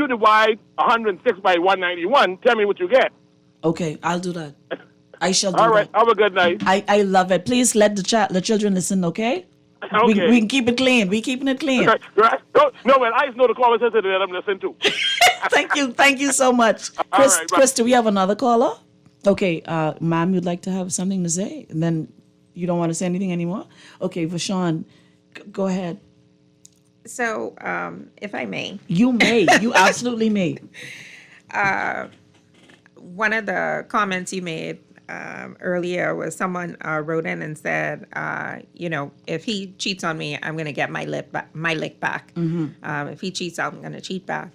divide 106 by 191, tell me what you get. Okay, I'll do that. I shall do All right. that. Have a good night. I love it. Please let the children listen, okay? Okay. We can keep it clean. We keeping it clean. Right. No, man, I just know the conversation that I'm listening to. Thank you so much. Chris, do we have another caller? Okay, ma'am, you'd like to have something to say? And then you don't want to say anything anymore? Okay, Vashon, go ahead. So, if I may. You may. You absolutely may. One of the comments you made earlier was someone wrote in and said, if he cheats on me, I'm going to get my lick back. Mm-hmm. If he cheats, I'm going to cheat back.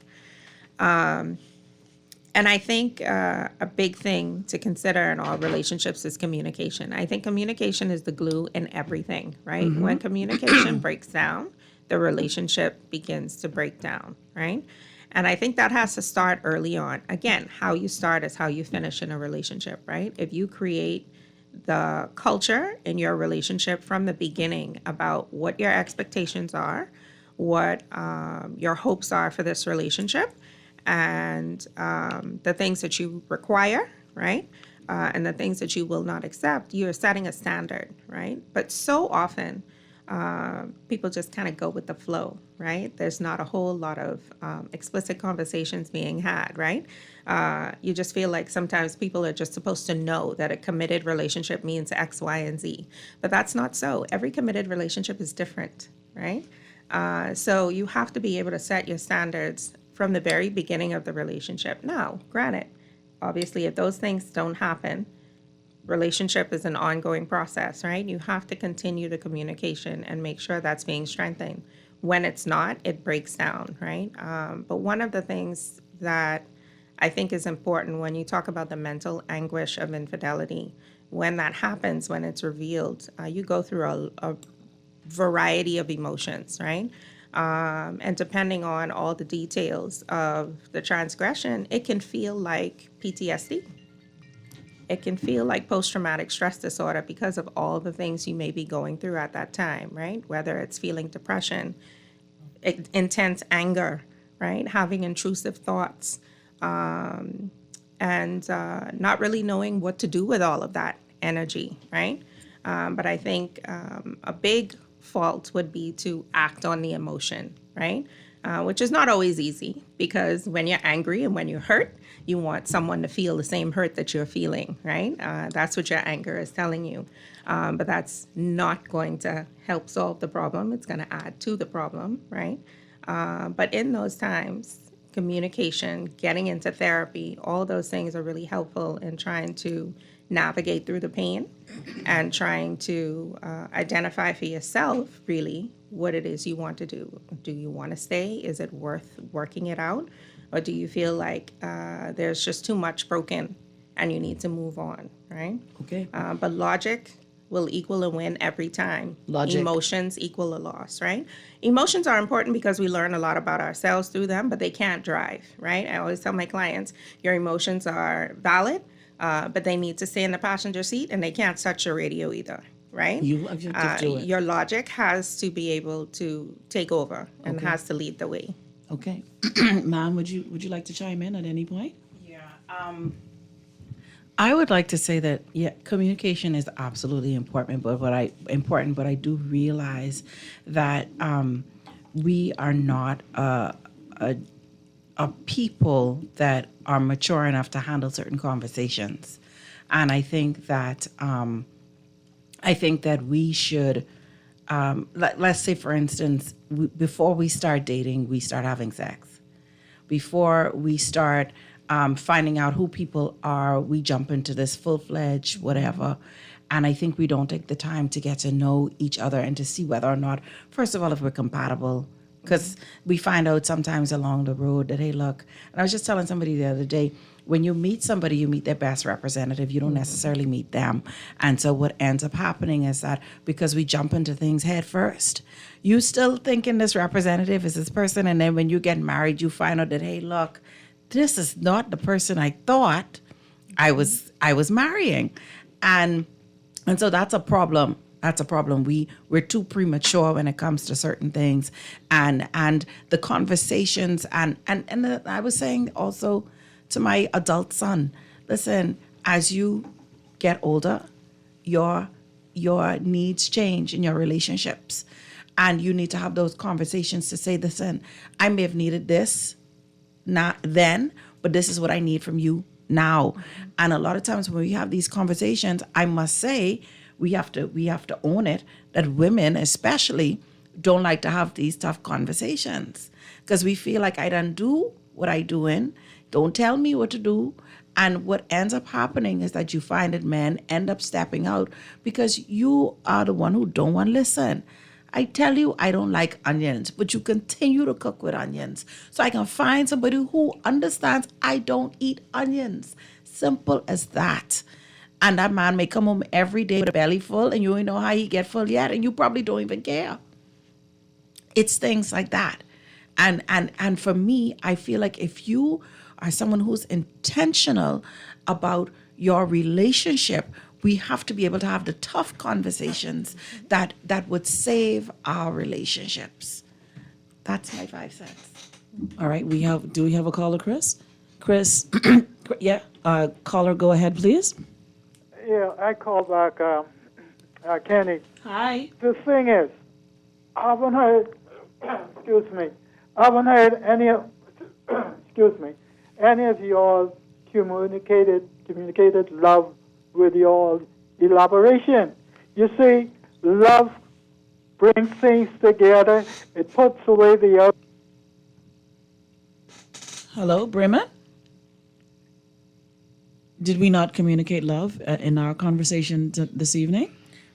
And I think a big thing to consider in all relationships is communication. I think communication is the glue in everything, right? Mm-hmm. When communication breaks down, the relationship begins to break down, right? And I think that has to start early on. Again, how you start is how you finish in a relationship, right? If you create the culture in your relationship from the beginning about what your expectations are, what your hopes are for this relationship, and the things that you require, right? And the things that you will not accept, you're setting a standard, right? But so often, people just kind of go with the flow, right? There's not a whole lot of explicit conversations being had, right? You just feel like sometimes people are just supposed to know that a committed relationship means X, Y, and Z. But that's not so. Every committed relationship is different, right? So you have to be able to set your standards from the very beginning of the relationship. Now, granted, obviously, if those things don't happen, relationship is an ongoing process, right? You have to continue the communication and make sure that's being strengthened. When it's not, it breaks down, right? But one of the things that I think is important when you talk about the mental anguish of infidelity, when that happens, when it's revealed, you go through a variety of emotions, right? And depending on all the details of the transgression, it can feel like PTSD. It can feel like post-traumatic stress disorder because of all the things you may be going through at that time, right? Whether it's feeling depression, intense anger, right? Having intrusive thoughts, and not really knowing what to do with all of that energy, right? But I think a big fault would be to act on the emotion, right? Which is not always easy, because when you're angry and when you're hurt, you want someone to feel the same hurt that you're feeling, right? That's what your anger is telling you. But that's not going to help solve the problem. It's going to add to the problem, right? But in those times, communication, getting into therapy, all those things are really helpful in trying to navigate through the pain and trying to identify for yourself, really, what it is you want to do. Do you want to stay? Is it worth working it out? Or do you feel like there's just too much broken and you need to move on, right? Okay. But logic will equal a win every time. Logic. Emotions equal a loss, right? Emotions are important because we learn a lot about ourselves through them, but they can't drive, right? I always tell my clients, your emotions are valid, but they need to stay in the passenger seat, and they can't touch your radio either, right? You have to do it. Your logic has to be able to take over and Okay. has to lead the way. Okay. Ma'am, would you like to chime in at any point? I would like to say that, yeah, communication is absolutely important, but I do realize that we are not a people that are mature enough to handle certain conversations, and I think that we should. Let's say, for instance, before we start dating, we start having sex. Before we start finding out who people are, we jump into this full-fledged whatever. And I think we don't take the time to get to know each other and to see whether or not, first of all, if we're compatible. Because we find out sometimes along the road that, hey, look, and I was just telling somebody the other day, when you meet somebody, you meet their best representative. You don't necessarily meet them. And so what ends up happening is that because we jump into things head first, you still thinking this representative is this person. And then when you get married, you find out that, hey, look, this is not the person I thought I was marrying. And so that's a problem. That's a problem. We're too premature when it comes to certain things. And the conversations and I was saying also to my adult son, listen, as you get older, your needs change in your relationships. And you need to have those conversations to say, listen, I may have needed this not then, but this is what I need from you now. And a lot of times when we have these conversations, I must say, we have to own it, that women especially don't like to have these tough conversations because we feel like I done do what I doing. Don't tell me what to do. And what ends up happening is that you find that men end up stepping out because you are the one who don't want to listen. I tell you, I don't like onions, but you continue to cook with onions. So I can find somebody who understands I don't eat onions. Simple as that. And that man may come home every day with a belly full and you don't know how he get full yet, and you probably don't even care. It's things like that. And for me, I feel like if you are someone who's intentional about your relationship, we have to be able to have the tough conversations that would save our relationships. That's my 5 cents. All right. Do we have a caller, Chris? Chris, yeah. Caller, go ahead, please. Yeah, I call back Kenny. Hi. The thing is, I haven't heard, I haven't heard any of, any of y'all communicated love with y'all elaboration. You see, love brings things together. It puts away the other. Hello, Bremen? Did we not communicate love in our conversation this evening?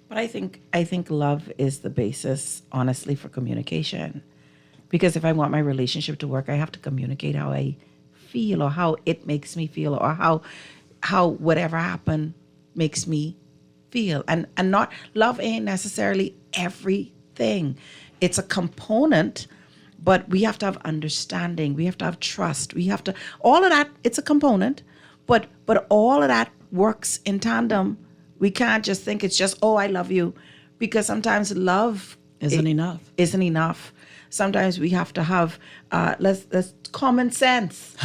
But I think love is the basis, honestly, for communication. Because if I want my relationship to work, I have to communicate how I feel or how it makes me feel or how whatever happened makes me feel. And not, love ain't necessarily everything. It's a component, but we have to have understanding. We have to have trust. We have to, all of that, it's a component, but all of that works in tandem. We can't just think it's just, oh, I love you, because sometimes love Isn't enough. Isn't enough. Sometimes we have to have let's common sense.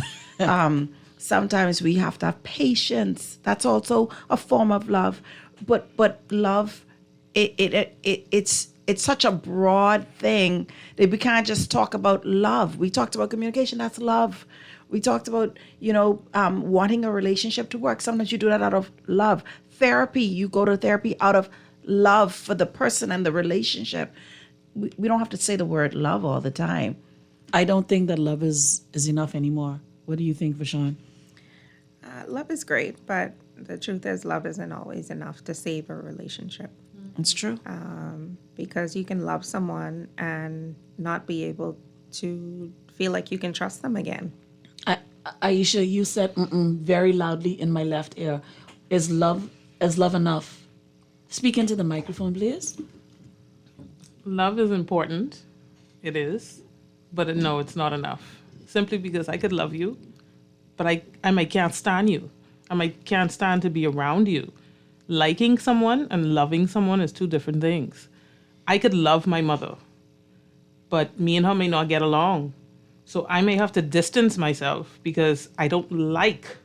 Sometimes we have to have patience. That's also a form of love. But love, it's such a broad thing that we can't just talk about love. We talked about communication. That's love. We talked about, wanting a relationship to work. Sometimes you do that out of love. Therapy, you go to therapy out of love for the person and the relationship. We don't have to say the word love all the time. I don't think that love is enough anymore. What do you think, Vashon? Love is great, but the truth is love isn't always enough to save a relationship. It's true. Because you can love someone and not be able to feel like you can trust them again. Aisha, you said very loudly in my left ear. Is love enough? Speak into the microphone, please. Love is important. It is. But no, it's not enough. Simply because I could love you, but I might can't stand you. I might can't stand to be around you. Liking someone and loving someone is two different things. I could love my mother, but me and her may not get along. So I may have to distance myself because I don't like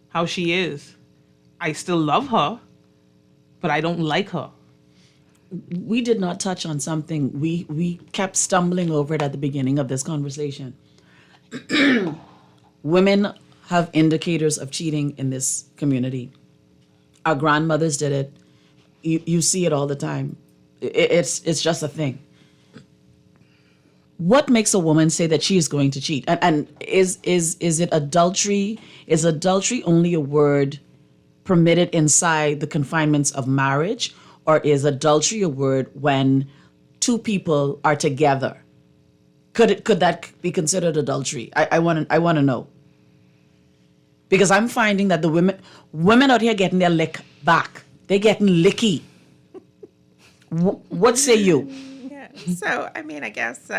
how she is. I still love her, but I don't like her. We did not touch on something. We kept stumbling over it at the beginning of this conversation. Women have indicators of cheating in this community. Our grandmothers did it. You see it all the time. It's just a thing. What makes a woman say that she is going to cheat? And is it adultery? Is adultery only a word permitted inside the confinements of marriage? Or is adultery a word when two people are together? Could that be considered adultery? I want to know. Because I'm finding that the women out here getting their lick back. They're getting licky. What say you? Yeah. So, I mean, I guess,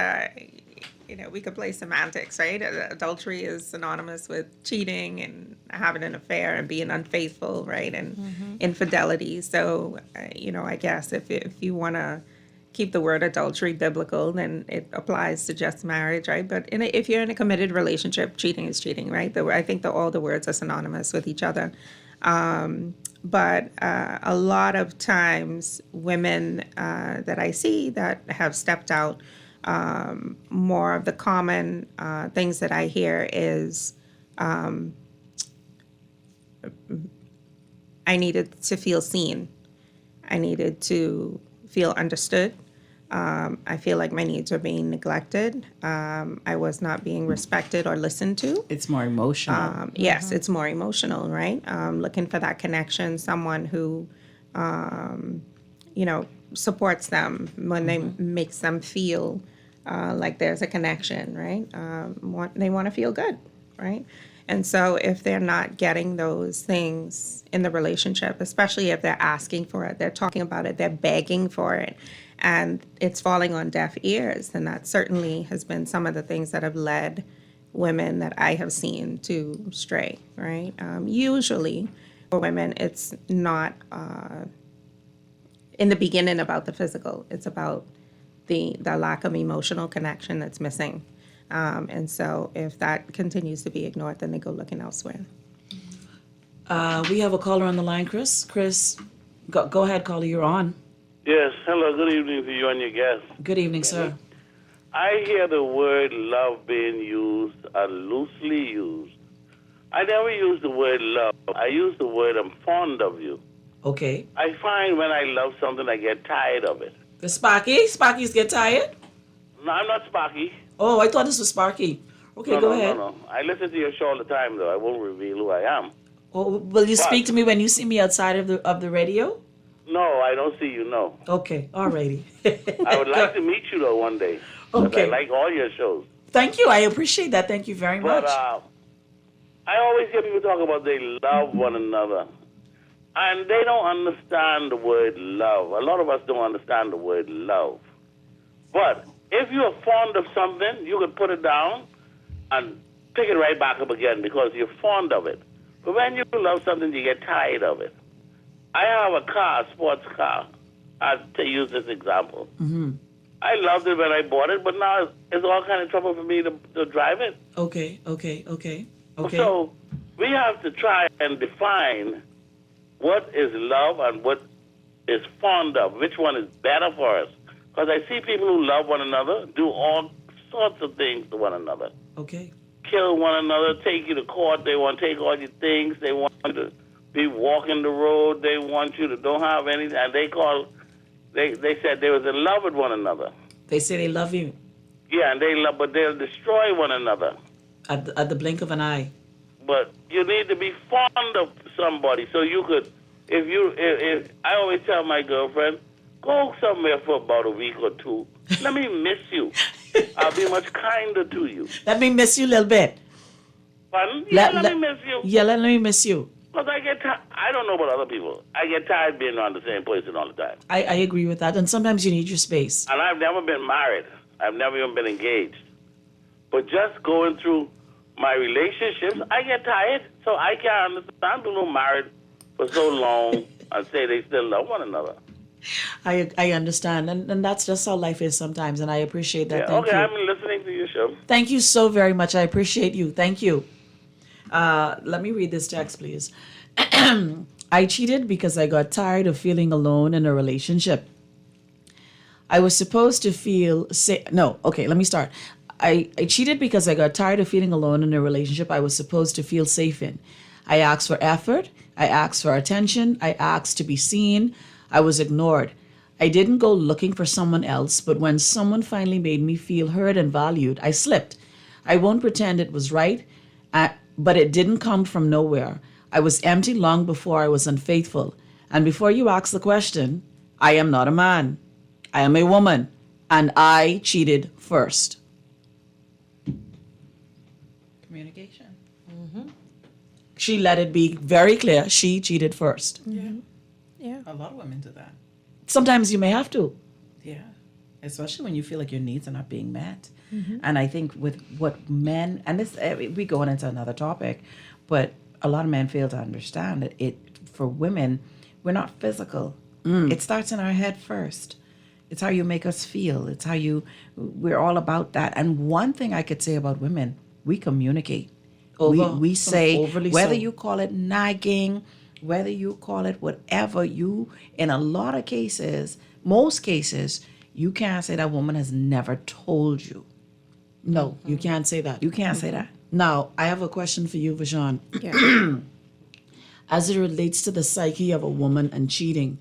we could play semantics, right? Adultery is synonymous with cheating and having an affair and being unfaithful, right? And infidelity. So, I guess if you want to keep the word adultery biblical, then it applies to just marriage, right? But if you're in a committed relationship, cheating is cheating, right? I think that all the words are synonymous with each other. But a lot of times women that I see that have stepped out, more of the common things that I hear is I needed to feel seen. I needed to feel understood. I feel like my needs are being neglected. I was not being respected or listened to. It's more emotional. Yes, it's more emotional, right? Looking for that connection, someone who, supports them when they makes them feel like there's a connection, right? They want to feel good, right? And so if they're not getting those things in the relationship, especially if they're asking for it, they're talking about it, they're begging for it, and it's falling on deaf ears, then that certainly has been some of the things that have led women that I have seen to stray, right? Usually for women, it's not in the beginning about the physical. It's about the lack of emotional connection that's missing. And so if that continues to be ignored, then they go looking elsewhere. We have a caller on the line, Chris. Chris, go ahead, caller, you're on. Yes, hello, good evening to you and your guests. Good evening, sir. I hear the word love being used, loosely used. I never use the word love. I use the word I'm fond of you. Okay. I find when I love something, I get tired of it. The Sparky? Sparkies get tired? No, I'm not Sparky. Oh, I thought this was Sparky. Okay, go ahead. No. I listen to your show all the time, though. I won't reveal who I am. Oh, will you speak to me when you see me outside of the radio? No, I don't see you, no. Okay, alrighty. I would like to meet you, though, one day. Okay. I like all your shows. Thank you. I appreciate that. Thank you very much. But I always hear people talk about they love one another. And they don't understand the word love. A lot of us don't understand the word love. But if you're fond of something, you can put it down and pick it right back up again because you're fond of it. But when you love something, you get tired of it. I have a car, a sports car. I'll use this example. Mm-hmm. I loved it when I bought it, but now it's all kind of trouble for me to drive it. Okay. So we have to try and define what is love and what is fond of, which one is better for us. Because I see people who love one another do all sorts of things to one another. Okay. Kill one another, take you to court, they want to take all your things, they want you to be walking the road, they want you to don't have anything, and they said they was in love with one another. They say they love you. Yeah, and but they'll destroy one another. At the blink of an eye. But you need to be fond of somebody so you could, if I always tell my girlfriend, go somewhere for about a week or two. Let me miss you. I'll be much kinder to you. Let me miss you a little bit. Pardon? Yeah, let me miss you. Yeah, let me miss you. Because I don't know about other people. I get tired being around the same person all the time. I agree with that. And sometimes you need your space. And I've never been married. I've never even been engaged. But just going through my relationships, I get tired. So I can't understand people married for so long and say they still love one another. I understand. And that's just how life is sometimes. And I appreciate that. Yeah, Thank you. I'm listening to your show. Thank you so very much. I appreciate you. Thank you. Let me read this text, please. I cheated because I got tired of feeling alone in a relationship. I was supposed to feel let me start. I cheated because I got tired of feeling alone in a relationship I was supposed to feel safe in. I asked for effort. I asked for attention. I asked to be seen. I was ignored. I didn't go looking for someone else, but when someone finally made me feel heard and valued, I slipped. I won't pretend it was right, but it didn't come from nowhere. I was empty long before I was unfaithful. And before you ask the question, I am not a man. I am a woman, and I cheated first. Communication. She let it be very clear. She cheated first. Yeah. A lot of women do that. Sometimes you may have to. Yeah. Especially when you feel like your needs are not being met. And I think with what men, and this, we going into another topic, but a lot of men fail to understand that for women, we're not physical. It starts in our head first. It's how you make us feel. It's how we're all about that. And one thing I could say about women, we communicate. We say, whether you call it nagging, whether you call it whatever, in a lot of cases, most cases, you can't say that woman has never told you. No, you can't say that. You can't say that. Now, I have a question for you, Vajon. Yeah. As it relates to the psyche of a woman and cheating,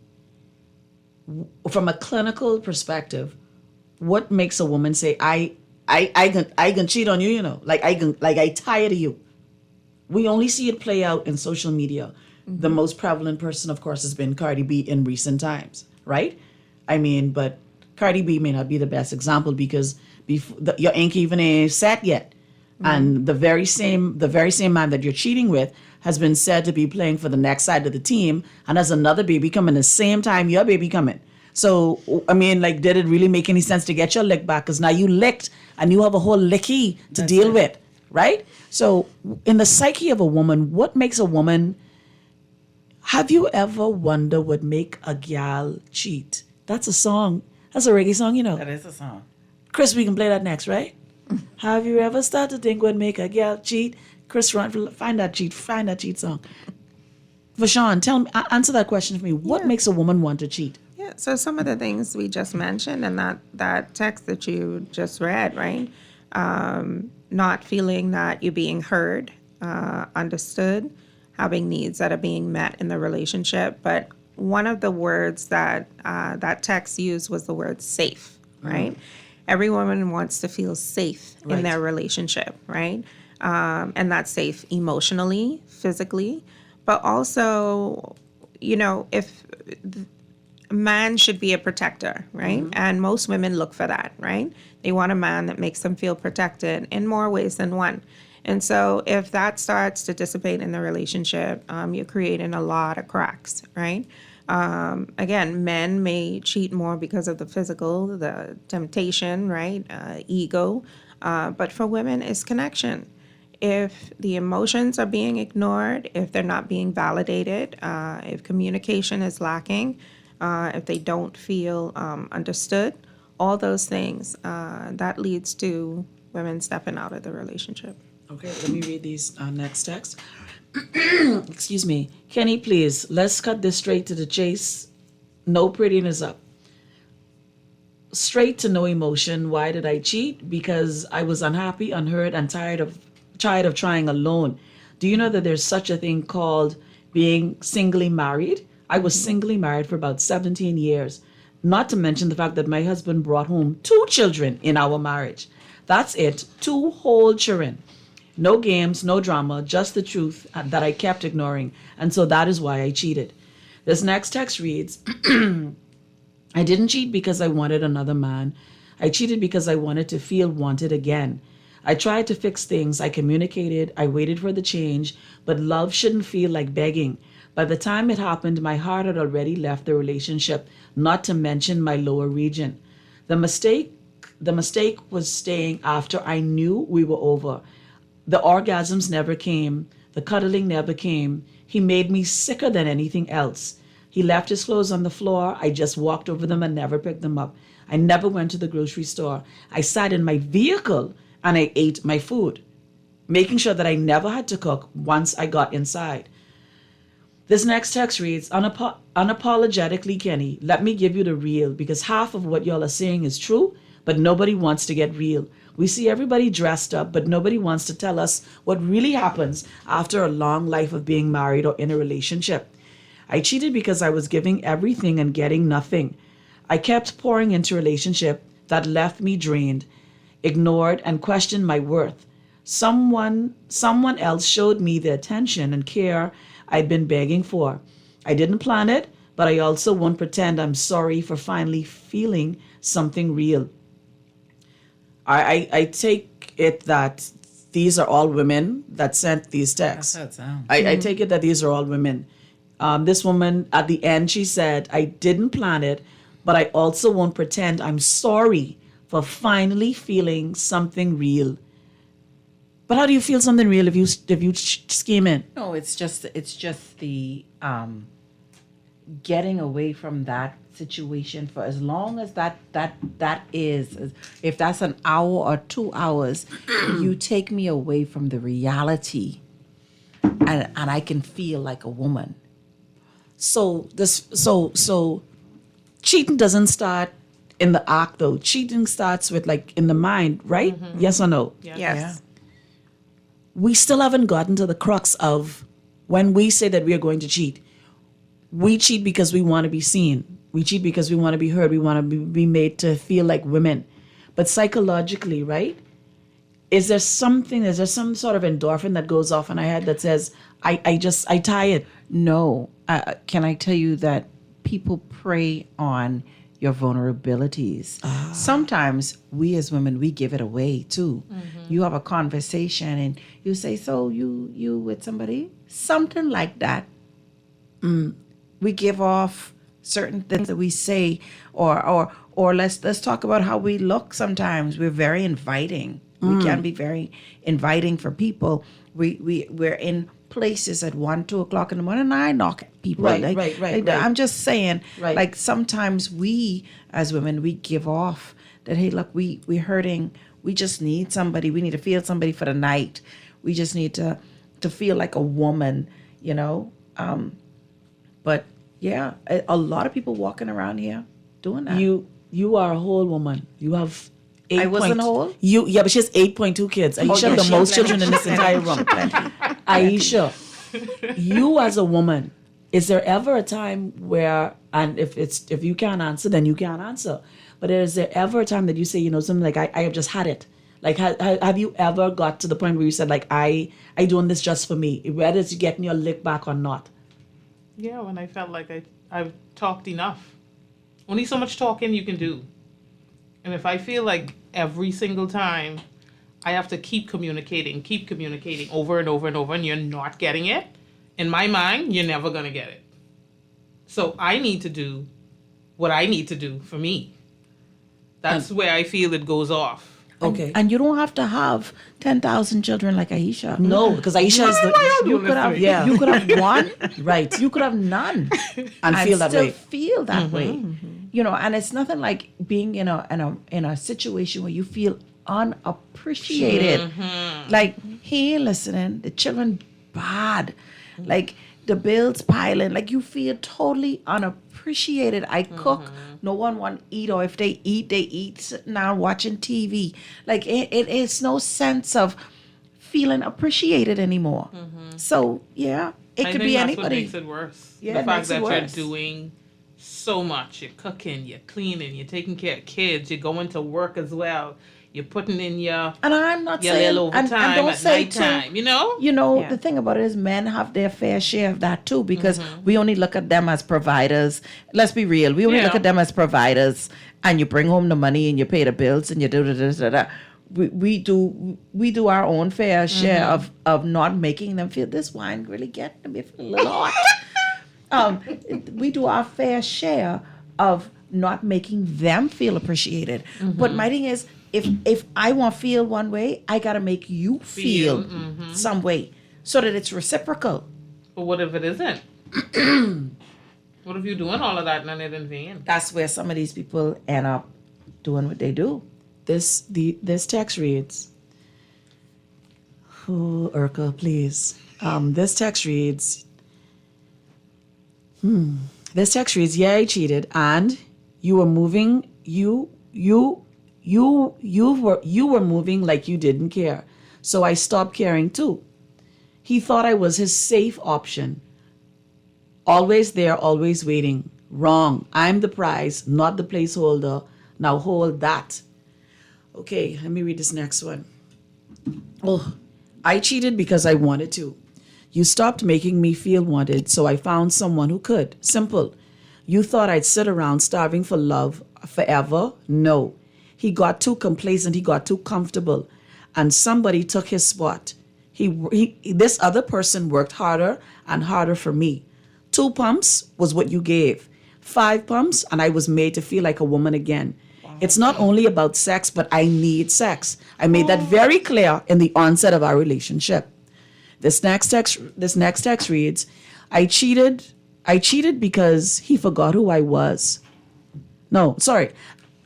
from a clinical perspective, what makes a woman say, I can cheat on you, like I tired of you? We only see it play out in social media. The most prevalent person, of course, has been Cardi B in recent times, right? I mean, but Cardi B may not be the best example because your ink even ain't set yet. And the very same man that you're cheating with has been said to be playing for the next side of the team, and has another baby coming the same time your baby coming. So, I mean, like, did it really make any sense to get your lick back? Because now you licked, and you have a whole licky to deal with, right? So, in the psyche of a woman, what makes a woman... Have you ever wondered what make a gal cheat? That's a song. That's a reggae song, That is a song. Chris, we can play that next, right? Have you ever started to think what make a gal cheat? Chris, find that cheat song. Vashawn, tell me, answer that question for me. What makes a woman want to cheat? Yeah, so some of the things we just mentioned and that text that you just read, right? Not feeling that you're being heard, understood, having needs that are being met in the relationship. But one of the words that that text used was the word safe, right? Every woman wants to feel safe in their relationship, right? And that's safe emotionally, physically, but also, if a man should be a protector, right? And most women look for that, right? They want a man that makes them feel protected in more ways than one. And so if that starts to dissipate in the relationship, you're creating a lot of cracks, right? Again, men may cheat more because of the physical, the temptation, right? Ego. But for women, it's connection. If the emotions are being ignored, if they're not being validated, if communication is lacking, if they don't feel understood, all those things, that leads to women stepping out of the relationship. Okay, let me read these next texts. Excuse me. Kenny, please, let's cut this straight to the chase. No prettiness up. Straight to no emotion. Why did I cheat? Because I was unhappy, unheard, and tired of trying alone. Do you know that there's such a thing called being singly married? I was singly married for about 17 years. Not to mention the fact that my husband brought home 2 children in our marriage. That's it. 2 whole children. No games, no drama, just the truth that I kept ignoring. And so that is why I cheated. This next text reads, I didn't cheat because I wanted another man. I cheated because I wanted to feel wanted again. I tried to fix things. I communicated. I waited for the change. But love shouldn't feel like begging. By the time it happened, my heart had already left the relationship, not to mention my lower region. The mistake was staying after I knew we were over. The orgasms never came. The cuddling never came. He made me sicker than anything else. He left his clothes on the floor. I just walked over them and never picked them up. I never went to the grocery store. I sat in my vehicle and I ate my food, making sure that I never had to cook once I got inside. This next text reads, unapologetically, Kenny, let me give you the real, because half of what y'all are saying is true, but nobody wants to get real. We see everybody dressed up, but nobody wants to tell us what really happens after a long life of being married or in a relationship. I cheated because I was giving everything and getting nothing. I kept pouring into a relationship that left me drained, ignored, and questioned my worth. Someone else showed me the attention and care I'd been begging for. I didn't plan it, but I also won't pretend I'm sorry for finally feeling something real. I take it that these are all women that sent these texts. That's how it sounds. I take it that these are all women. This woman, at the end, she said, I didn't plan it, but I also won't pretend I'm sorry for finally feeling something real. But how do you feel something real if you scheme in? No, it's just the getting away from that situation for as long as that is, if that's an hour or 2 hours, you take me away from the reality, and I can feel like a woman. So cheating doesn't start in the act though. Cheating starts with like in the mind, right? Yes or no? Yes. Yeah. We still haven't gotten to the crux of when we say that we are going to cheat. We cheat because we want to be seen. We cheat because we want to be heard. We want to be made to feel like women. But psychologically, right? Is there some sort of endorphin that goes off in our head that says, I tired? No. Can I tell you that people prey on your vulnerabilities? Sometimes we as women, we give it away too. You have a conversation and you say, so you with somebody? Something like that. We give off certain things that we say, or let's talk about how we look sometimes. We're very inviting. We can be very inviting for people. We're in places at 1, 2 o'clock in the morning and I knock at people. Right. I'm just saying, Right. like sometimes we as women, we give off that, hey, look, we're hurting. We just need somebody. We need to feel somebody for the night. We just need to feel like a woman, you know? But yeah, a lot of people walking around here doing that. You are a whole woman. You have 8. I wasn't whole? But she has 8.2 kids. Aisha have the most children in this entire room. Aisha, you as a woman, is there ever a time where, and if you can't answer, then you can't answer. But is there ever a time that you say, something like, I have just had it? Like, have you ever got to the point where you said, like, I doing this just for me, whether it's getting your lick back or not? Yeah, when I felt like I've talked enough. Only so much talking you can do. And if I feel like every single time I have to keep communicating over and over and over, and you're not getting it, in my mind, you're never going to get it. So I need to do what I need to do for me. That's where I feel it goes off. Okay. And you don't have to have 10,000 children like Aisha. No, because Aisha is the. You could have, you could have one. Right. You could have none. And feel that still way. feel that way. You know, and it's nothing like being in a situation where you feel unappreciated. Like, he ain't listening. The children bad. Like, the bills piling. Like, you feel totally unappreciated. I cook. No one want to eat, or if they eat sitting down watching TV. Like, it's no sense of feeling appreciated anymore. So, yeah, it I could think be that's anybody. what makes it worse. Yeah, the it fact makes it that worse. you're doing so much. You're cooking, you're cleaning, you're taking care of kids, you're going to work as well. You're putting in your And I'm not your saying, little and overtime don't at say nighttime, too, you know? You know, the thing about it is men have their fair share of that too, because we only look at them as providers. Let's be real. We only look at them as providers, and you bring home the money and you pay the bills and you do da. We do our own fair share of not making them feel this wine really getting me a little hot. We do our fair share of not making them feel appreciated. But my thing is, if I want to feel one way, I gotta make you feel some way so that it's reciprocal. But what if it isn't? What if you're doing all of that and it in vain? That's where some of these people end up doing what they do. This text reads, Urka, please. This text reads, yeah, I cheated, and you were moving, you were moving like you didn't care. So I stopped caring too. He thought I was his safe option. Always there, always waiting. Wrong. I'm the prize, not the placeholder. Now hold that. Okay, let me read this next one. Oh, I cheated because I wanted to. You stopped making me feel wanted, so I found someone who could. Simple. You thought I'd sit around starving for love forever? No. He got too complacent, he got too comfortable, and somebody took his spot. This other person worked harder and harder for me. 2 pumps was what you gave. 5 pumps, and I was made to feel like a woman again. It's not only about sex, but I need sex. I made that very clear in the onset of our relationship. This next text reads, I cheated because he forgot who I was. No, sorry.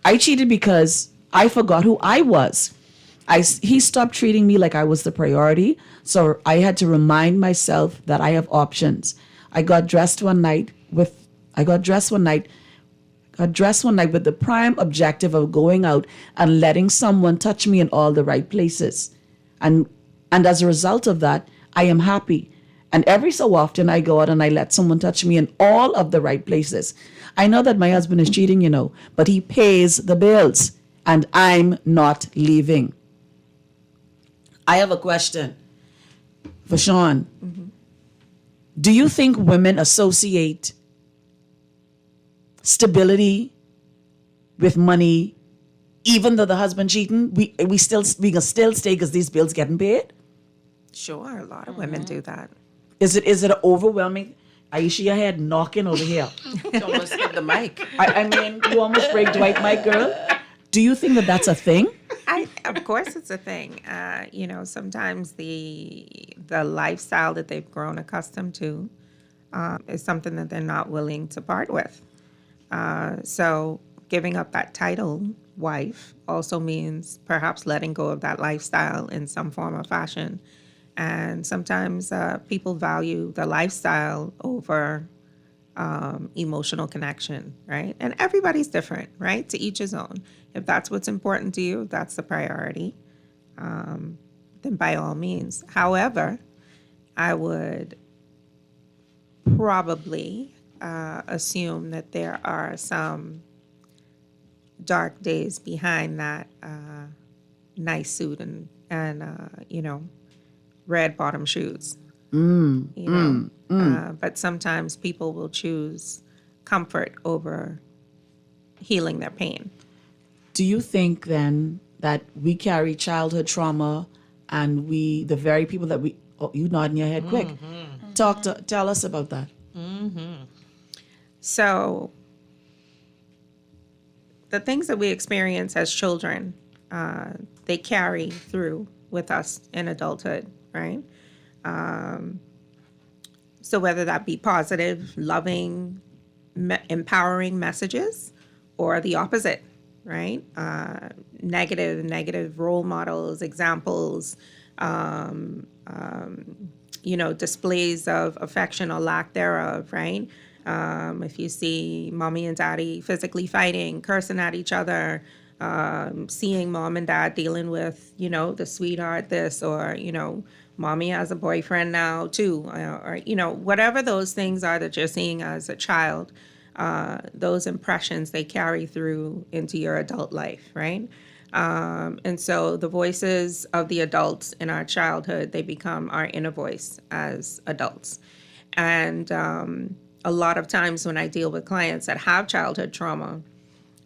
I cheated because I forgot who I was. He stopped treating me like I was the priority, so I had to remind myself that I have options. I got dressed one night with the prime objective of going out and letting someone touch me in all the right places. And as a result of that, I am happy. And every so often I go out and I let someone touch me in all of the right places. I know that my husband is cheating, but he pays the bills and I'm not leaving. I have a question for Sean. Do you think women associate stability with money, even though the husband cheating? We can still stay because these bills getting paid? Sure, a lot of women do that. Is it overwhelming? Aisha, your head knocking over here. Almost hit the mic. I mean, you almost break Dwight, my girl. Do you think that that's a thing? Of course it's a thing. Sometimes the lifestyle that they've grown accustomed to is something that they're not willing to part with. So giving up that title, wife, also means perhaps letting go of that lifestyle in some form or fashion. And sometimes people value the lifestyle over emotional connection, right? And everybody's different, right? To each his own. If that's what's important to you, if that's the priority, then by all means. However, I would probably assume that there are some dark days behind that nice suit and red bottom shoes. But sometimes people will choose comfort over healing their pain. Do you think then that we carry childhood trauma, and the very people that we, oh, you nodding your head quick. Tell us about that. So the things that we experience as children, they carry through with us in adulthood, right? So whether that be positive, loving, empowering messages, or the opposite, right? Negative role models, examples, displays of affection or lack thereof, right? If you see mommy and daddy physically fighting, cursing at each other, seeing mom and dad dealing with, the sweetheart this, or, mommy has a boyfriend now too, or, whatever those things are that you're seeing as a child, those impressions, they carry through into your adult life, right? And so the voices of the adults in our childhood, they become our inner voice as adults. And a lot of times when I deal with clients that have childhood trauma,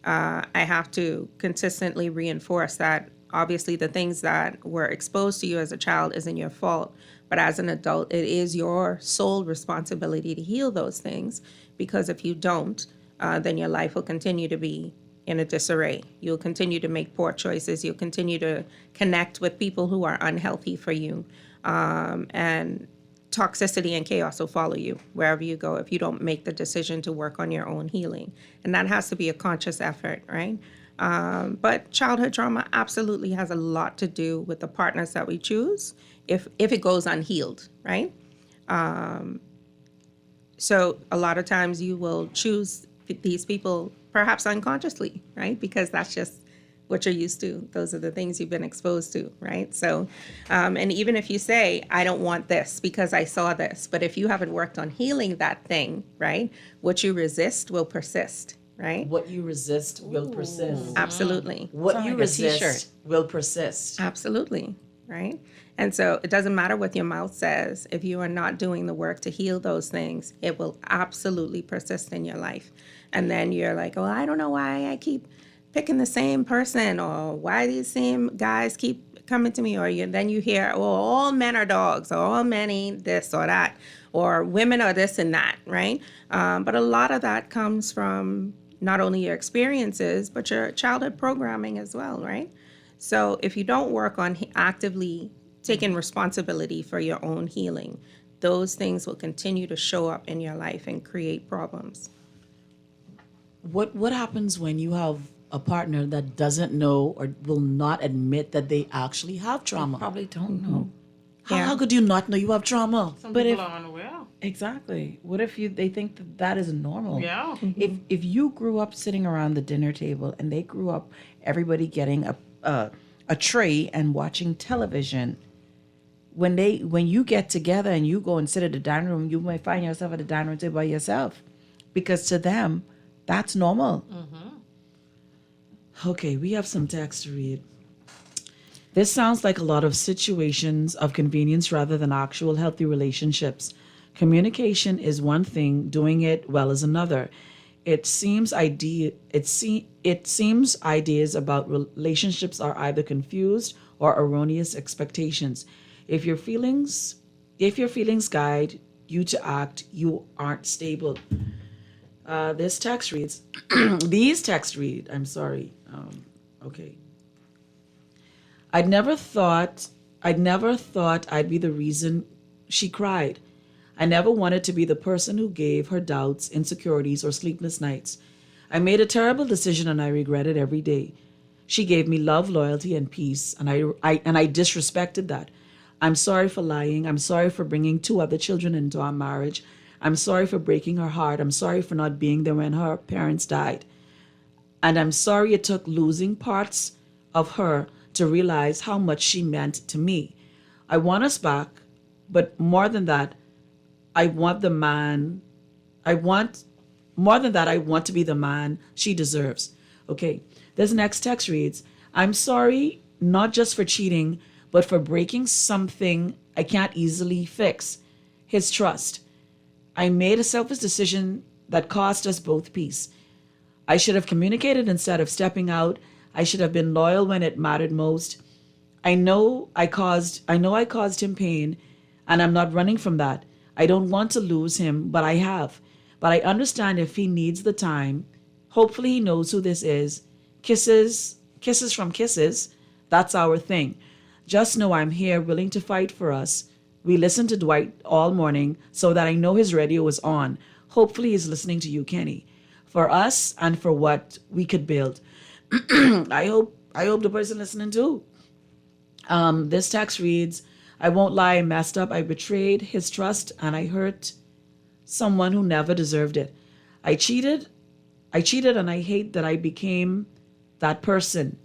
I have to consistently reinforce that obviously the things that were exposed to you as a child isn't your fault, but as an adult, it is your sole responsibility to heal those things, because if you don't, then your life will continue to be in a disarray. You'll continue to make poor choices. You'll continue to connect with people who are unhealthy for you. And toxicity and chaos will follow you wherever you go if you don't make the decision to work on your own healing. And that has to be a conscious effort, right? But childhood trauma absolutely has a lot to do with the partners that we choose if it goes unhealed, right? So a lot of times you will choose these people perhaps unconsciously, right? Because that's just what you're used to. Those are the things you've been exposed to, right? So, and even if you say, I don't want this because I saw this, but if you haven't worked on healing that thing, right, what you resist will persist, right? What you resist will persist. Absolutely. What you resist will persist. Absolutely, right? And so it doesn't matter what your mouth says. If you are not doing the work to heal those things, it will absolutely persist in your life. And then you're like, oh, I don't know why I keep picking the same person, or why these same guys keep coming to me, or then you hear, well, all men are dogs, or all men ain't this or that, or women are this and that, right? But a lot of that comes from not only your experiences, but your childhood programming as well, right? So if you don't work on actively taking responsibility for your own healing, those things will continue to show up in your life and create problems. What happens when you have a partner that doesn't know or will not admit that they actually have trauma? They probably don't know. How could you not know you have trauma? Some people are unaware. Exactly. What if they think that is normal? Yeah. If you grew up sitting around the dinner table and they grew up everybody getting a tray and watching television, when you get together and you go and sit at the dining room, you might find yourself at the dining room table by yourself, because to them that's normal. Okay, we have some text to read. This sounds like a lot of situations of convenience rather than actual healthy relationships. Communication is one thing, doing it well is another. It seems ideas about relationships are either confused or erroneous expectations. If your feelings guide you to act, you aren't stable. This text reads, I'm sorry. Okay. I'd never thought I'd be the reason she cried. I never wanted to be the person who gave her doubts, insecurities, or sleepless nights. I made a terrible decision and I regret it every day. She gave me love, loyalty, and peace, and I disrespected that. I'm sorry for lying. I'm sorry for bringing 2 other children into our marriage. I'm sorry for breaking her heart. I'm sorry for not being there when her parents died. And I'm sorry it took losing parts of her to realize how much she meant to me. I want us back, but more than that, I want to be the man she deserves. Okay, this next text reads, I'm sorry not just for cheating, but for breaking something I can't easily fix, his trust. I made a selfish decision that cost us both peace. I should have communicated instead of stepping out I should have been loyal when it mattered most. I know I caused him pain, and I'm not running from that. I don't want to lose him, but I have. But I understand if he needs the time. Hopefully he knows who this is. Kisses from kisses. That's our thing. Just know I'm here willing to fight for us. We listened to Dwight all morning so that I know his radio is on. Hopefully he's listening to you, Kenny. For us and for what we could build. I hope the person listening too. This text reads, I won't lie, I messed up. I betrayed his trust and I hurt someone who never deserved it. I cheated and I hate that I became that person.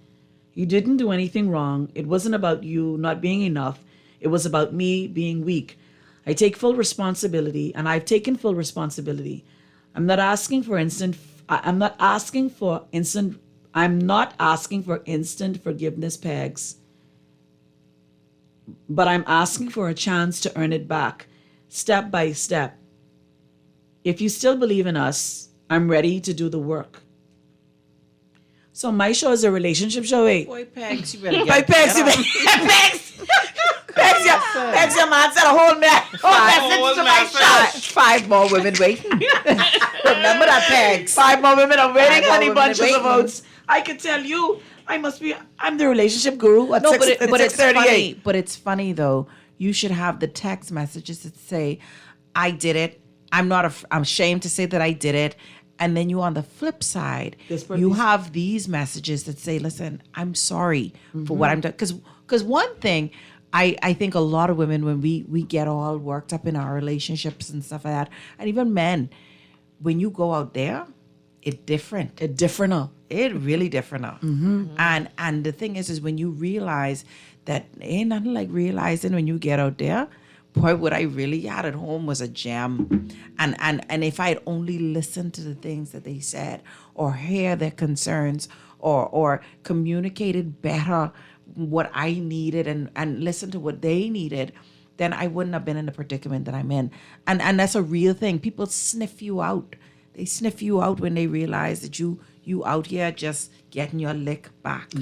You didn't do anything wrong. It wasn't about you not being enough. It was about me being weak. I take full responsibility and I've taken full responsibility. I'm not asking for instant forgiveness, Pegs. But I'm asking for a chance to earn it back, step by step. If you still believe in us, I'm ready to do the work. So my show is a relationship show, eh? Boy, Pegs, you better Boy, get Pegs, you better Pegs, your man said a whole message to my shot. 5 more women waiting. Remember that, Pegs. 5 more women are waiting, 5 more honey women bunches waiting. of votes. I can tell you, I'm the relationship guru at No, 6, but it's 6:38. funny. But it's funny though. You should have the text messages that say, "I did it. I'm ashamed to say that I did it." And then you, on the flip side, you have these messages that say, "Listen, I'm sorry for what I'm doing." Because one thing, I think a lot of women, when we get all worked up in our relationships and stuff like that, and even men, when you go out there, it's different. It's different now. It really different now. And the thing is when you realize that ain't nothing like realizing when you get out there, boy, what I really had at home was a gem. And if I'd only listened to the things that they said or hear their concerns or communicated better what I needed and listen to what they needed, then I wouldn't have been in the predicament that I'm in. And that's a real thing. People sniff you out. They sniff you out when they realize that you out here just getting your lick back.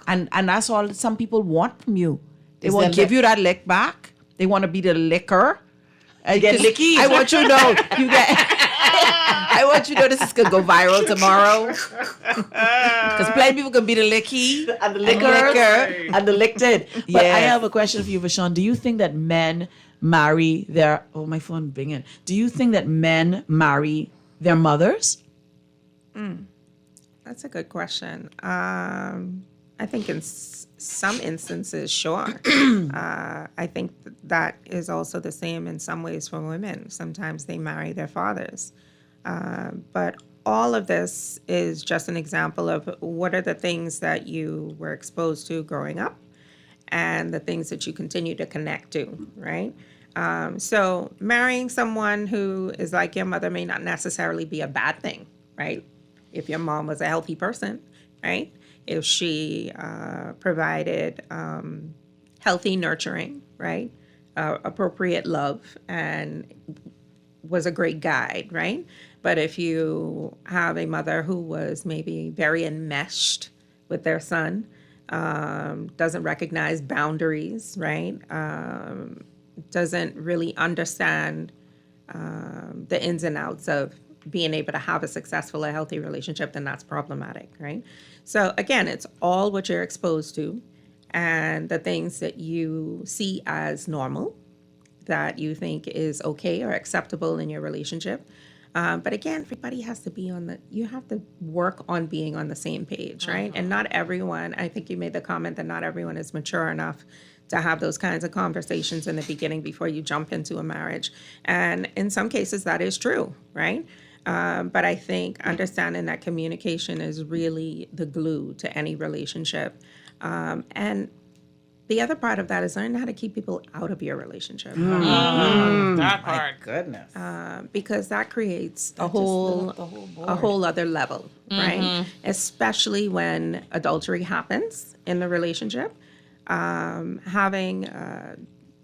And that's all that some people want from you. They Is won't that give you that lick back. They want to be the licker. Get licky. I want you to know I want you to know this is gonna go viral tomorrow. Because plenty people can be the licky and the licker and the licked it. But I have a question for you, Vashon. Do you think that men marry their my phone binging? Do you think that men marry their mothers? That's a good question. I think in some instances, sure. I think that is also the same in some ways for women. Sometimes they marry their fathers. But all of this is just an example of what are the things that you were exposed to growing up and the things that you continue to connect to, right? So marrying someone who is like your mother may not necessarily be a bad thing, right? If your mom was a healthy person, right? If she provided healthy nurturing, right? Appropriate love and was a great guide, right? But if you have a mother who was maybe very enmeshed with their son, doesn't recognize boundaries, right? Doesn't really understand the ins and outs of being able to have a successful, a healthy relationship, then that's problematic, right? So again, it's all what you're exposed to and the things that you see as normal, that you think is okay or acceptable in your relationship. But again, everybody has to be you have to work on being on the same page, right? And not everyone, I think you made the comment that not everyone is mature enough to have those kinds of conversations in the beginning before you jump into a marriage. And in some cases that is true, right? But I think understanding that communication is really the glue to any relationship. And the other part of that is learning how to keep people out of your relationship. That part. My goodness. Because that creates a whole other level, right? Especially when adultery happens in the relationship. Having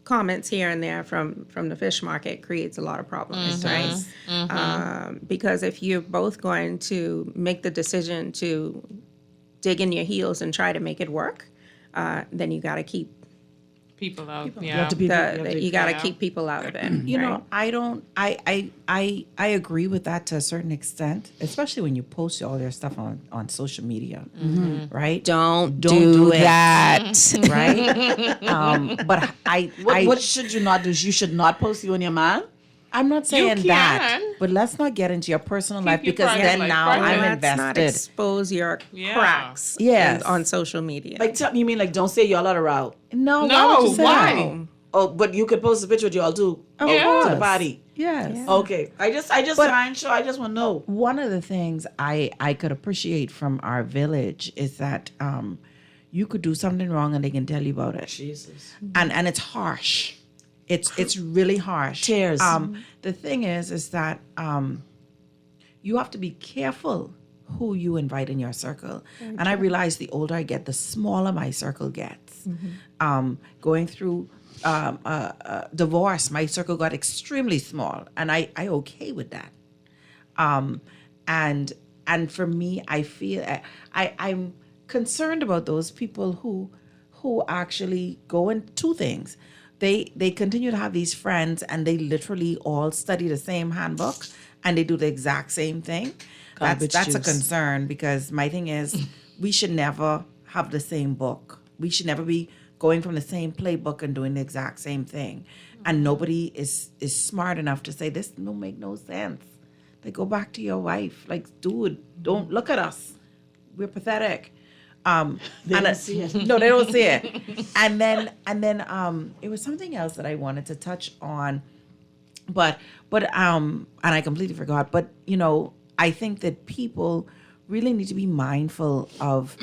comments here and there from the fish market creates a lot of problems, right? Because if you're both going to make the decision to dig in your heels and try to make it work, then you got to keep people out. You have to be- you got to Yeah. keep people out of it. You know, right? I don't. I agree with that to a certain extent, especially when you post all your stuff on social media, right? Don't do it. that. Right? But What should you not do? You should not post you and your man? I'm not saying that, can. but let's not get into your personal life your because private then life now private. I'm Let's not invested. expose your Yeah. cracks Yes. on social media. Like, you mean like don't say y'all are out? No, No, why would you say why? that? Oh, but you could post a picture with y'all too. Of to course. the body. Yes. Okay. I just But- trying sure. I just want to know. One of the things I could appreciate from our village is that you could do something wrong and they can tell you about it. Jesus. And it's harsh. It's really harsh. Tears. The thing is that you have to be careful who you invite in your circle. And I realize the older I get, the smaller my circle gets. Going through divorce, my circle got extremely small, and I okay with that. And for me, I feel I'm concerned about those people who actually go in two things. They continue to have these friends and they literally all study the same handbook and they do the exact same thing. Garbage That's a juice. concern because my thing is we should never have the same book. We should never be going from the same playbook and doing the exact same thing. And nobody is smart enough to say this don't make no sense. Like go back to your wife. Like, dude, don't look at us. We're pathetic. They don't see it. No, they don't see it. And then it was something else that I wanted to touch on, but and I completely forgot. But you know, I think that people really need to be mindful of,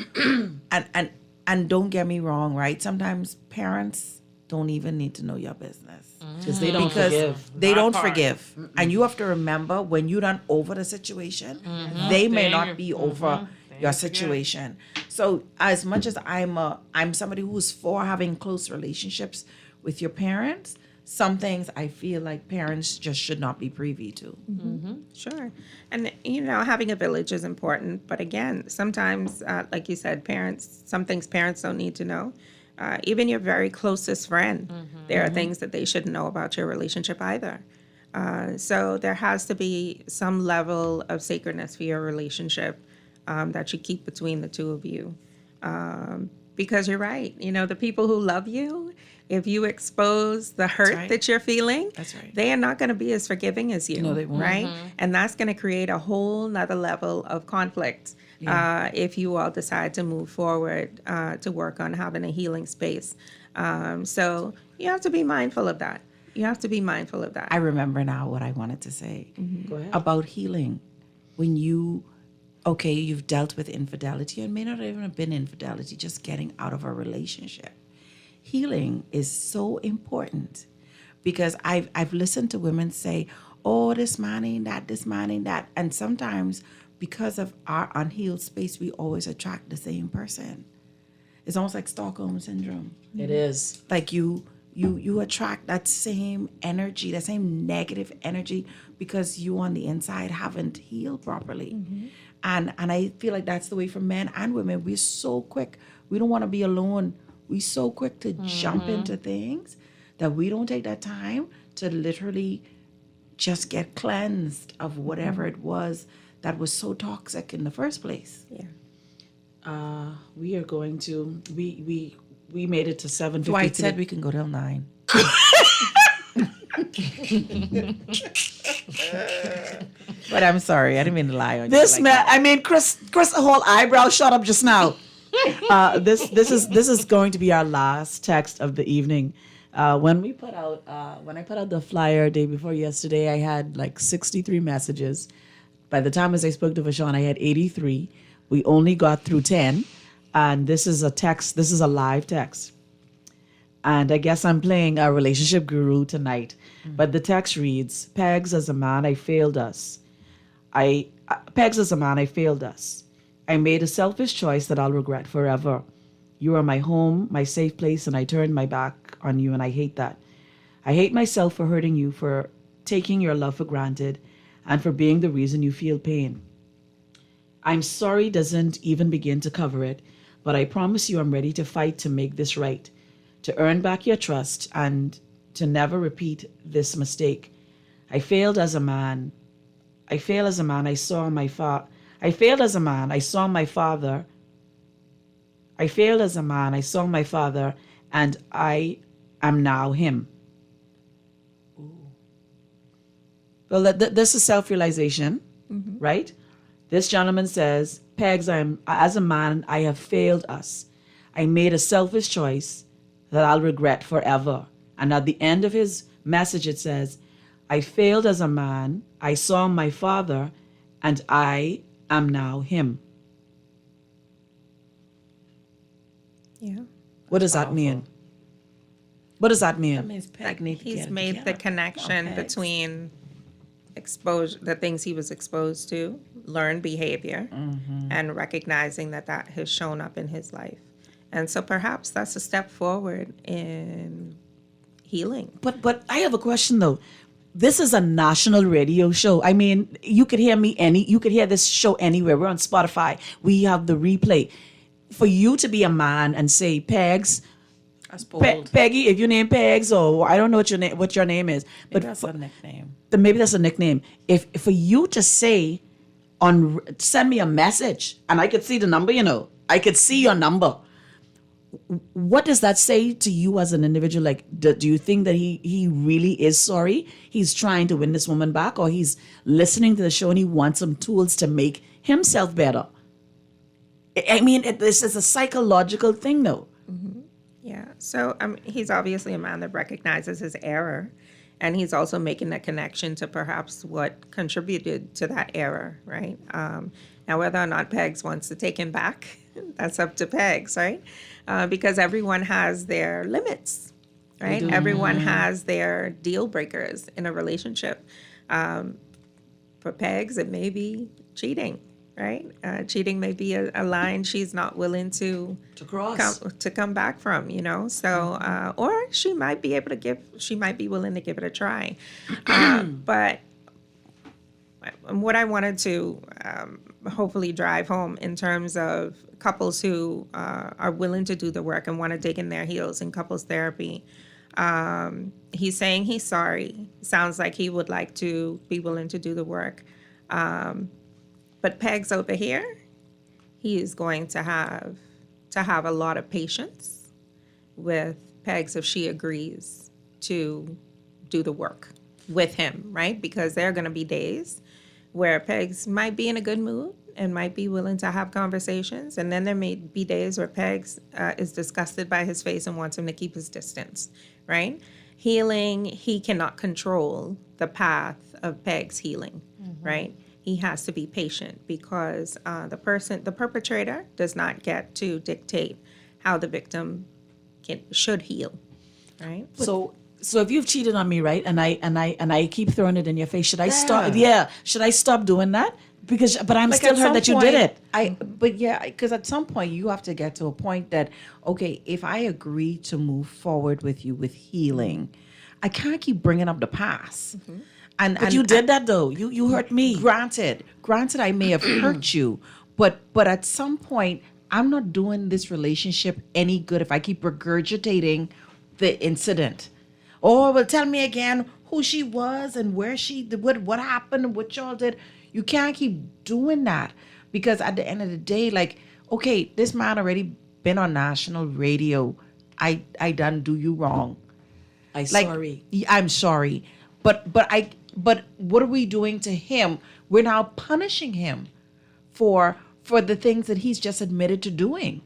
and don't get me wrong, right? Sometimes parents don't even need to know your business Because they don't forgive. They That don't part. forgive, and you have to remember when you're done over the situation, they may not be over your situation. So as much as I'm somebody who's for having close relationships with your parents, some things I feel like parents just should not be privy to. Sure. And, you know, having a village is important. But again, sometimes, like you said, some things parents don't need to know. Even your very closest friend, there are things that they shouldn't know about your relationship either. So there has to be some level of sacredness for your relationship that you keep between the two of you. Because you're right. You know, the people who love you, if you expose the hurt that you're feeling, they are not going to be as forgiving as you. No, they won't. Right? And that's going to create a whole nother level of conflict if you all decide to move forward to work on having a healing space. So you have to be mindful of that. You have to be mindful of that. I remember now what I wanted to say Go ahead. about healing. When you've dealt with infidelity, and may not even have been infidelity, just getting out of a relationship. Healing is so important because I've listened to women say, oh, this man ain't that, this man ain't that. And sometimes because of our unhealed space, we always attract the same person. It's almost like Stockholm syndrome. It is. Like you attract that same energy, that same negative energy because you on the inside haven't healed properly. And I feel like that's the way for men and women. We're so quick. We don't want to be alone. We're so quick to jump into things that we don't take that time to literally just get cleansed of whatever it was that was so toxic in the first place. Yeah. We are going to we made it to 7:50. Dwight said we can go till 9. But I'm sorry, I didn't mean to lie on This you. man, I mean, Chris, a whole eyebrow shot up just now. This is going to be our last text of the evening. When I put out the flyer day before yesterday, I had like 63 messages. By the time as I spoke to Vashon, I had 83. We only got through 10, and this is a text. This is a live text. And I guess I'm playing a relationship guru tonight. But the text reads, Pegs, as a man, I failed us. Pegs, as a man, I failed us. I made a selfish choice that I'll regret forever. You are my home, my safe place, and I turned my back on you, and I hate that. I hate myself for hurting you, for taking your love for granted, and for being the reason you feel pain. I'm sorry doesn't even begin to cover it, but I promise you I'm ready to fight to make this right, to earn back your trust and to never repeat this mistake. I failed as a man. I failed as a man. I saw my father. I failed as a man. I saw my father. I failed as a man. I saw my father, and I am now him. Well, this is self-realization, right? This gentleman says, Pegs, as a man, I have failed us. I made a selfish choice that I'll regret forever. And at the end of his message, it says, I failed as a man. I saw my father, and I am now him. Yeah. What does that mean? What does that mean? That means Peg needs to He's get it made the together. connection Okay. between exposure, the things he was exposed to, learned behavior, and recognizing that has shown up in his life. And so perhaps that's a step forward in healing. But I have a question though. This is a national radio show. I mean, you could hear you could hear this show anywhere. We're on Spotify. We have the replay. For you to be a man and say, Pegs, That's bold. Peggy, if your name Pegs, or I don't know what your name is, Maybe but that's a nickname. maybe that's a nickname. If for you to say send me a message and I could see the number, I could see your number. What does that say to you as an individual? Like, do you think that he really is sorry? He's trying to win this woman back, or he's listening to the show and he wants some tools to make himself better? I mean, this is a psychological thing, though. Yeah. So he's obviously a man that recognizes his error, and he's also making that connection to perhaps what contributed to that error, right? Now, whether or not Pegs wants to take him back, that's up to Pegs, right? Because everyone has their limits, right? do. Everyone has their deal breakers in a relationship. For Pegs, it may be cheating, right? Cheating may be a line she's not willing to cross, to come back from, So, or she might be willing to give it a try. But what I wanted to hopefully drive home in terms of couples who are willing to do the work and want to dig in their heels in couples therapy. He's saying he's sorry. Sounds like he would like to be willing to do the work. But Pegs over here, he is going to have a lot of patience with Pegs if she agrees to do the work with him, right? Because there are going to be days where Pegs might be in a good mood and might be willing to have conversations. And then there may be days where Pegs is disgusted by his face and wants him to keep his distance, right? Healing, he cannot control the path of Pegs healing, right? He has to be patient because the perpetrator does not get to dictate how the victim should heal, right? So if you've cheated on me, right, and I keep throwing it in your face, should I stop? Yeah, should I stop doing that? But I'm still hurt that you did it. Because at some point you have to get to a point that, okay, if I agree to move forward with you with healing, I can't keep bringing up the past. But you did that though. You hurt me. Granted, I may have hurt you, but at some point, I'm not doing this relationship any good if I keep regurgitating the incident. Oh, well, tell me again who she was and where what happened and what y'all did. You can't keep doing that because at the end of the day, like, okay, this man already been on national radio. I done do you wrong. I'm sorry. But what are we doing to him? We're now punishing him for the things that he's just admitted to doing.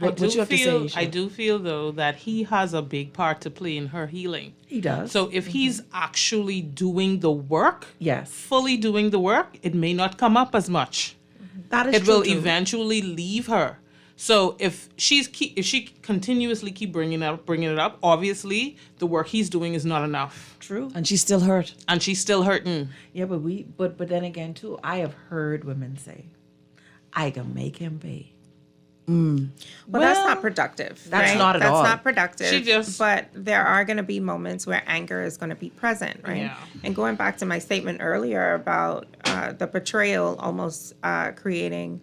I do feel though that he has a big part to play in her healing. He does. So if he's actually doing the work, yes, fully doing the work, it may not come up as much. That is it true will too. eventually leave her. So if she continuously keep bringing it up, obviously the work he's doing is not enough. True. And she's still hurt. And she's still hurting. Yeah, but then again too, I have heard women say, I can make him pay. Well, that's not productive. That's right? not at all. That's not productive. She just- But there are going to be moments where anger is going to be present, right? Yeah. And going back to my statement earlier about the betrayal almost creating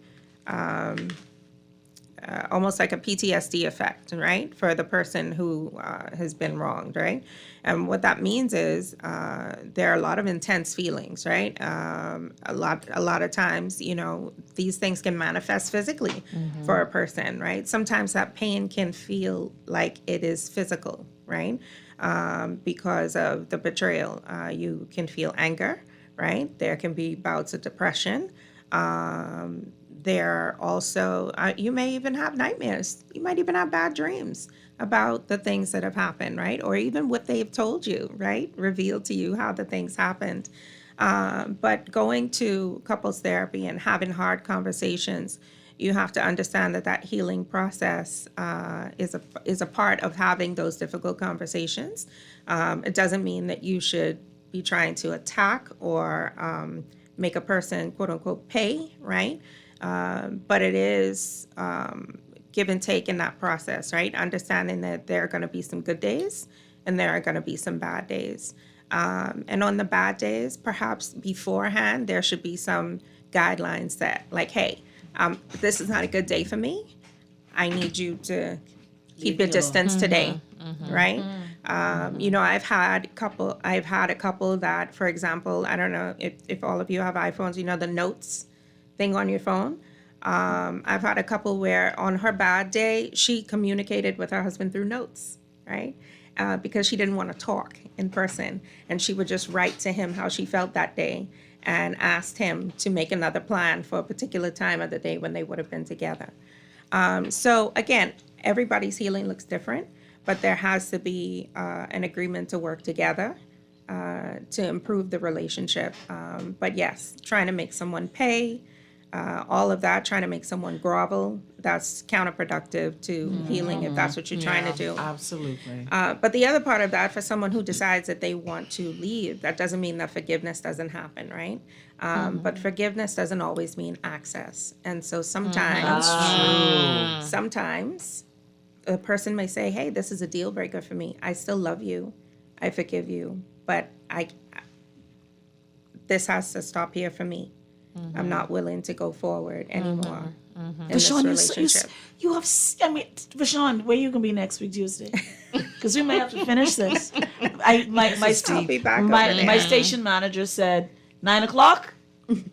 almost like a PTSD effect, right, for the person who has been wronged, right? And what that means is there are a lot of intense feelings, right? A lot of times, you know, these things can manifest physically for a person, right? Sometimes that pain can feel like it is physical, right? Because of the betrayal, you can feel anger, right? There can be bouts of depression. There also, you may even have nightmares. You might even have bad dreams about the things that have happened, right? Or even what they've told you, right? Revealed to you how the things happened. But going to couples therapy and having hard conversations, you have to understand that healing process is a part of having those difficult conversations. It doesn't mean that you should be trying to attack or make a person, quote unquote, pay, right? But it is give and take in that process, right? Understanding that there are going to be some good days and there are going to be some bad days. And on the bad days, perhaps beforehand, there should be some guidelines set, like, hey, this is not a good day for me. I need you to keep your distance today, right? You know, I've had a couple that, for example, I don't know if all of you have iPhones, you know, the notes thing on your phone. I've had a couple where on her bad day, she communicated with her husband through notes, right? Because she didn't want to talk in person. And she would just write to him how she felt that day and asked him to make another plan for a particular time of the day when they would have been together. So again, everybody's healing looks different, but there has to be an agreement to work together to improve the relationship. But yes, trying to make someone pay, all of that, trying to make someone grovel, that's counterproductive to healing if that's what you're trying to do. Absolutely. But the other part of that, for someone who decides that they want to leave, that doesn't mean that forgiveness doesn't happen, right? But forgiveness doesn't always mean access. And so sometimes, sometimes a person may say, hey, this is a deal breaker for me. I still love you. I forgive you. But this has to stop here for me. I'm not willing to go forward anymore in this Vashon, relationship. you have, I mean, Vashon, where you going to be next week, Tuesday? Because we may have to finish this. My station manager said 9 o'clock.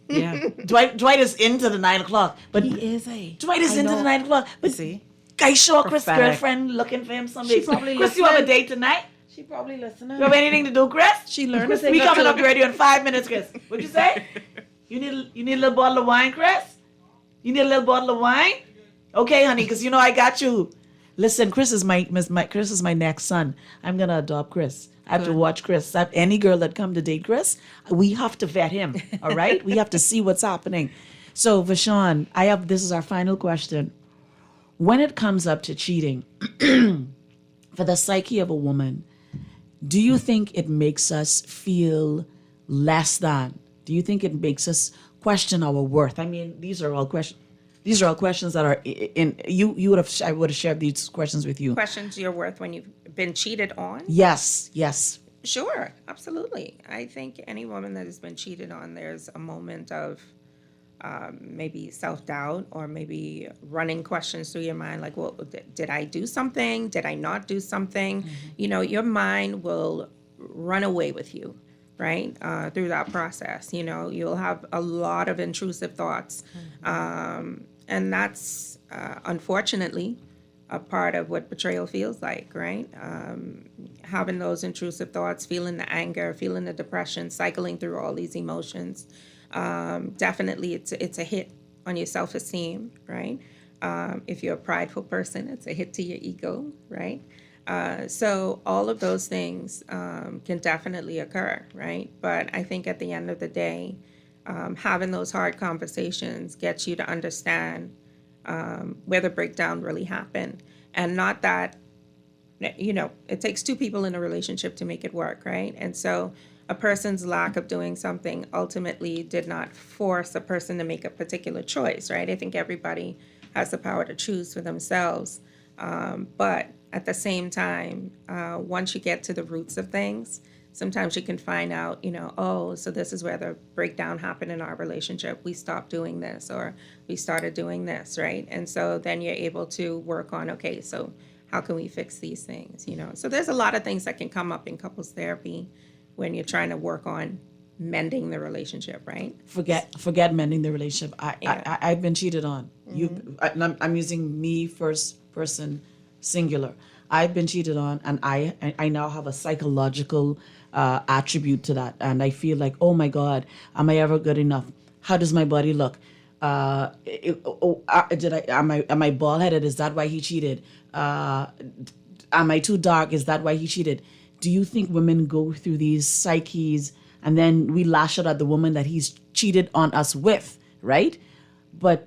Yeah. Dwight is into the 9 o'clock. But He is Dwight is into the 9 o'clock. But See? I saw Chris' Prophetic. girlfriend looking for him someday. She probably Chris, you have a listening. date tonight? She probably listening. You have anything to do, Chris? She learned Chris, to we sing coming too. up the radio in 5 minutes, Chris. What'd you say? You need a little bottle of wine, Chris? You need a little bottle of wine? Okay, honey, because you know I got you. Listen, Chris is my next son. I'm gonna adopt Chris. I have to watch Chris. Any girl that come to date Chris, we have to vet him. All right, we have to see what's happening. So, Vashon, this is our final question. When it comes up to cheating, for the psyche of a woman, do you think it makes us feel less than? Do you think it makes us question our worth? I mean, these are all questions. These are all questions that are in you. I would have shared these questions with you. Questions your worth when you've been cheated on? Yes. Sure, absolutely. I think any woman that has been cheated on, there's a moment of maybe self-doubt or maybe running questions through your mind like, well, did I do something? Did I not do something? You know, your mind will run away with you, right? Through that process. You know, you'll have a lot of intrusive thoughts. And that's, unfortunately, a part of what betrayal feels like, right? Having those intrusive thoughts, feeling the anger, feeling the depression, cycling through all these emotions. Definitely, it's a hit on your self-esteem, right? If you're a prideful person, it's a hit to your ego, right? So all of those things can definitely occur, right? But I think at the end of the day, having those hard conversations gets you to understand where the breakdown really happened. And not that, you know, it takes two people in a relationship to make it work, right? And so a person's lack of doing something ultimately did not force a person to make a particular choice, right? I think everybody has the power to choose for themselves. But at the same time, once you get to the roots of things, sometimes you can find out, oh, so this is where the breakdown happened in our relationship. We stopped doing this, or we started doing this, right? And so then you're able to work on, okay, so how can we fix these things, So there's a lot of things that can come up in couples therapy when you're trying to work on mending the relationship, right? Forget mending the relationship. I've been cheated on. I'm using me first person singular. I've been cheated on, and I now have a psychological attribute to that, and I feel like, oh my God, am I ever good enough? How does my body look? Am I bald headed? Is that why he cheated? Am I too dark? Is that why he cheated? Do you think women go through these psyches and then we lash out at the woman that he's cheated on us with, right? But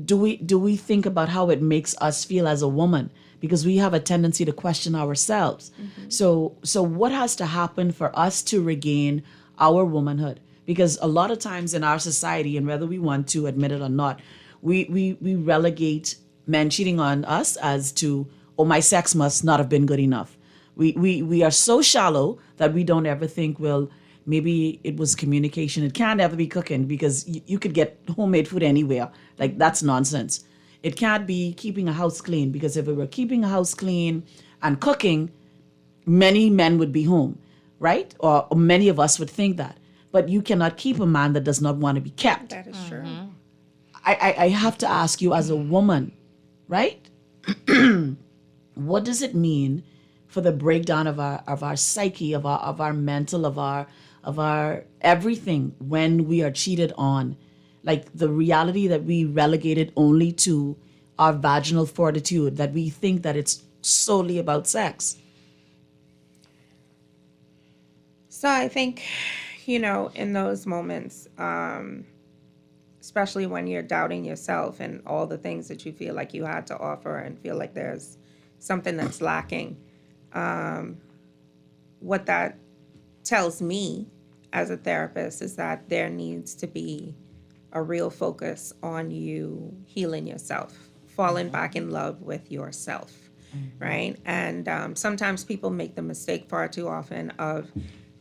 do we think about how it makes us feel as a woman? Because we have a tendency to question ourselves. So what has to happen for us to regain our womanhood? Because a lot of times in our society, and whether we want to admit it or not, we relegate men cheating on us as to, oh, my sex must not have been good enough. We are so shallow that we don't ever think, well, maybe it was communication. It can't ever be cooking, because you could get homemade food anywhere. Like, that's nonsense. It can't be keeping a house clean, because if it were keeping a house clean and cooking, many men would be home, right? Or many of us would think that. But you cannot keep a man that does not want to be kept. That is true. I have to ask you, as a woman, right? What does it mean for the breakdown of our psyche, of our mental, of our everything when we are cheated on? Like, the reality that we relegated only to our vaginal fortitude, that we think that it's solely about sex. So I think, in those moments, especially when you're doubting yourself and all the things that you feel like you had to offer and feel like there's something that's lacking, what that tells me as a therapist is that there needs to be a real focus on you healing yourself, falling back in love with yourself, right? And sometimes people make the mistake far too often of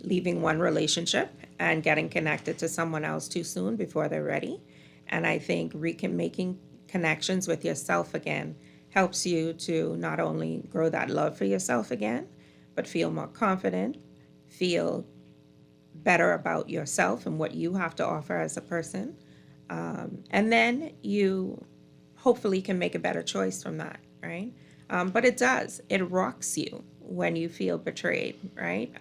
leaving one relationship and getting connected to someone else too soon before they're ready. And I think making connections with yourself again helps you to not only grow that love for yourself again, but feel more confident, feel better about yourself and what you have to offer as a person. And then you hopefully can make a better choice from that, right? But it does. It rocks you when you feel betrayed, right?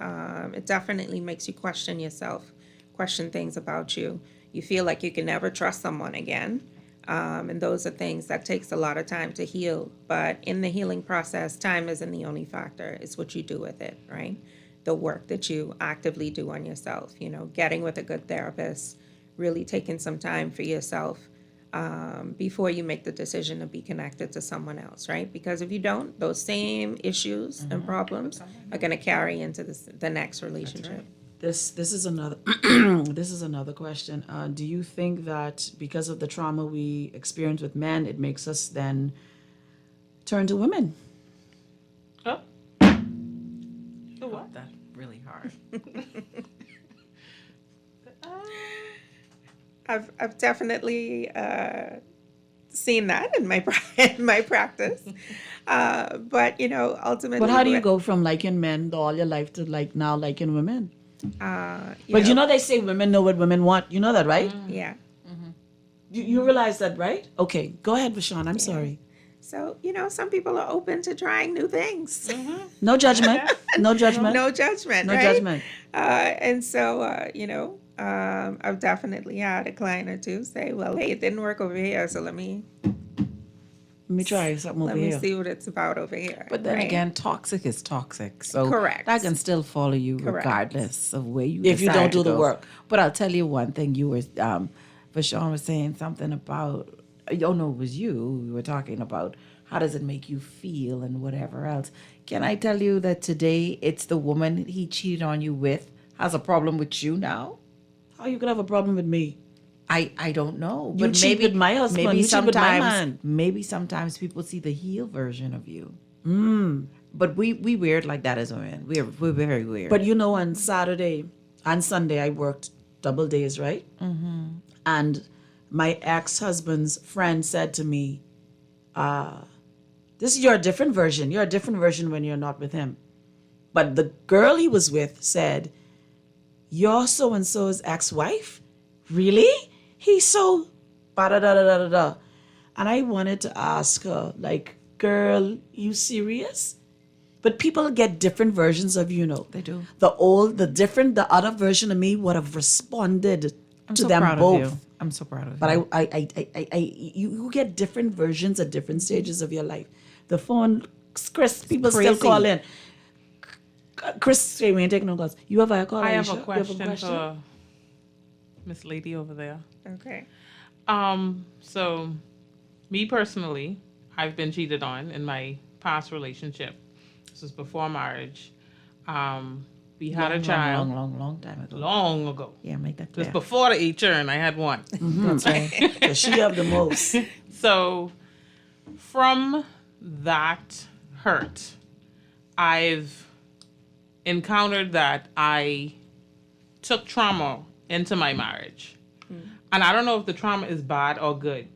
It definitely makes you question yourself, question things about you. You feel like you can never trust someone again. And those are things that takes a lot of time to heal. But in the healing process, time isn't the only factor. It's what you do with it, right? The work that you actively do on yourself, getting with a good therapist, really taking some time for yourself before you make the decision to be connected to someone else, right? Because if you don't, those same issues and problems are going to carry into the next relationship. This is another this is another question. Do you think that because of the trauma we experience with men, it makes us then turn to women? Oh. What? That's really hard. I've definitely seen that in my practice, but ultimately. But how do you go from liking men all your life to now liking women? They say women know what women want. You know that, right? Yeah. You realize that, right? Okay, go ahead, Vashon. I'm sorry. So, some people are open to trying new things. No judgment. No judgment. No judgment. No right? judgment. And so, I've definitely had a client or two say, well, hey, it didn't work over here, so let me try something over here. Let me see what it's about over here. But then again, toxic is toxic. So correct. That can still follow you regardless of where you if you don't do the go. work. But I'll tell you one thing. You were, Vashon was saying something about, it was you. We were talking about how does it make you feel and whatever else. Can I tell you that today it's the woman he cheated on you with has a problem with you now? How you could have a problem with me? I don't know. You But cheat maybe with my husband, Maybe you cheat with my sometimes, man. maybe sometimes people see the heel version of you. Mm. But we weird like that as women. We're very weird. But you know, on Saturday and Sunday, I worked double days, right? Mm-hmm. And my ex-husband's friend said to me, this is your different version. You're a different version when you're not with him. But the girl he was with said, you're so-and-so's ex-wife? Really? He's so ba-da-da-da-da-da. And I wanted to ask her, like, girl, you serious? But people get different versions of you know. They do. The other version of me would have responded I'm to so them proud both. of you. I'm so proud of But you. you get different versions at different stages of your life. The phone, Chris, people still crazy. call in. Chris, we ain't taking no calls. You have a call? I have Aisha? a You question for Miss Lady over there. Okay. So, me personally, I've been cheated on in my past relationship. This was before marriage. We had a child. Long time ago. Long ago. Yeah, make that It was clear. before the 8 turn. I had one. That's right. 'Cause she have the most. So, from that hurt, I've encountered that I took trauma into my marriage. And I don't know if the trauma is bad or good.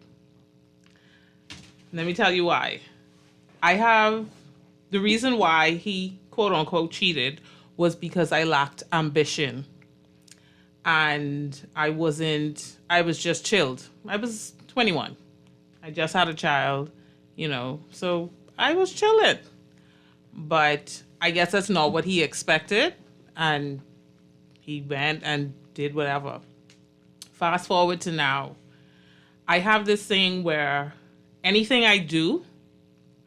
Let me tell you why. The reason why he, quote unquote, cheated was because I lacked ambition. And I was just chilled. I was 21. I just had a child, so I was chilling. But I guess that's not what he expected. And he went and did whatever. Fast forward to now. I have this thing where anything I do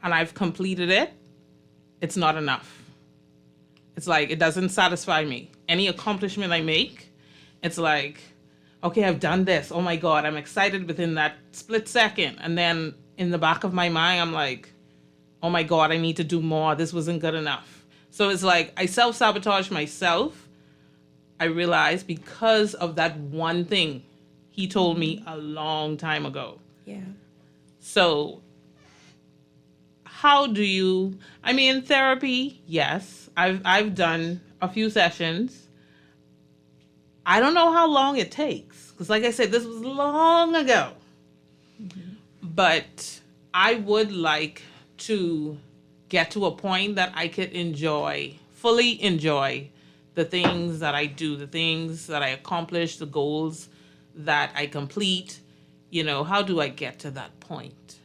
and I've completed it, it's not enough. It's like it doesn't satisfy me. Any accomplishment I make, it's like, okay, I've done this. Oh my God, I'm excited within that split second. And then in the back of my mind, I'm like, oh my God, I need to do more. This wasn't good enough. So it's like I self-sabotage myself. I realized because of that one thing he told me a long time ago. Yeah. So how do you, therapy, yes. I've done a few sessions. I don't know how long it takes. Because like I said, this was long ago. But I would like to get to a point that I could fully enjoy the things that I do, the things that I accomplish, the goals that I complete. How do I get to that point?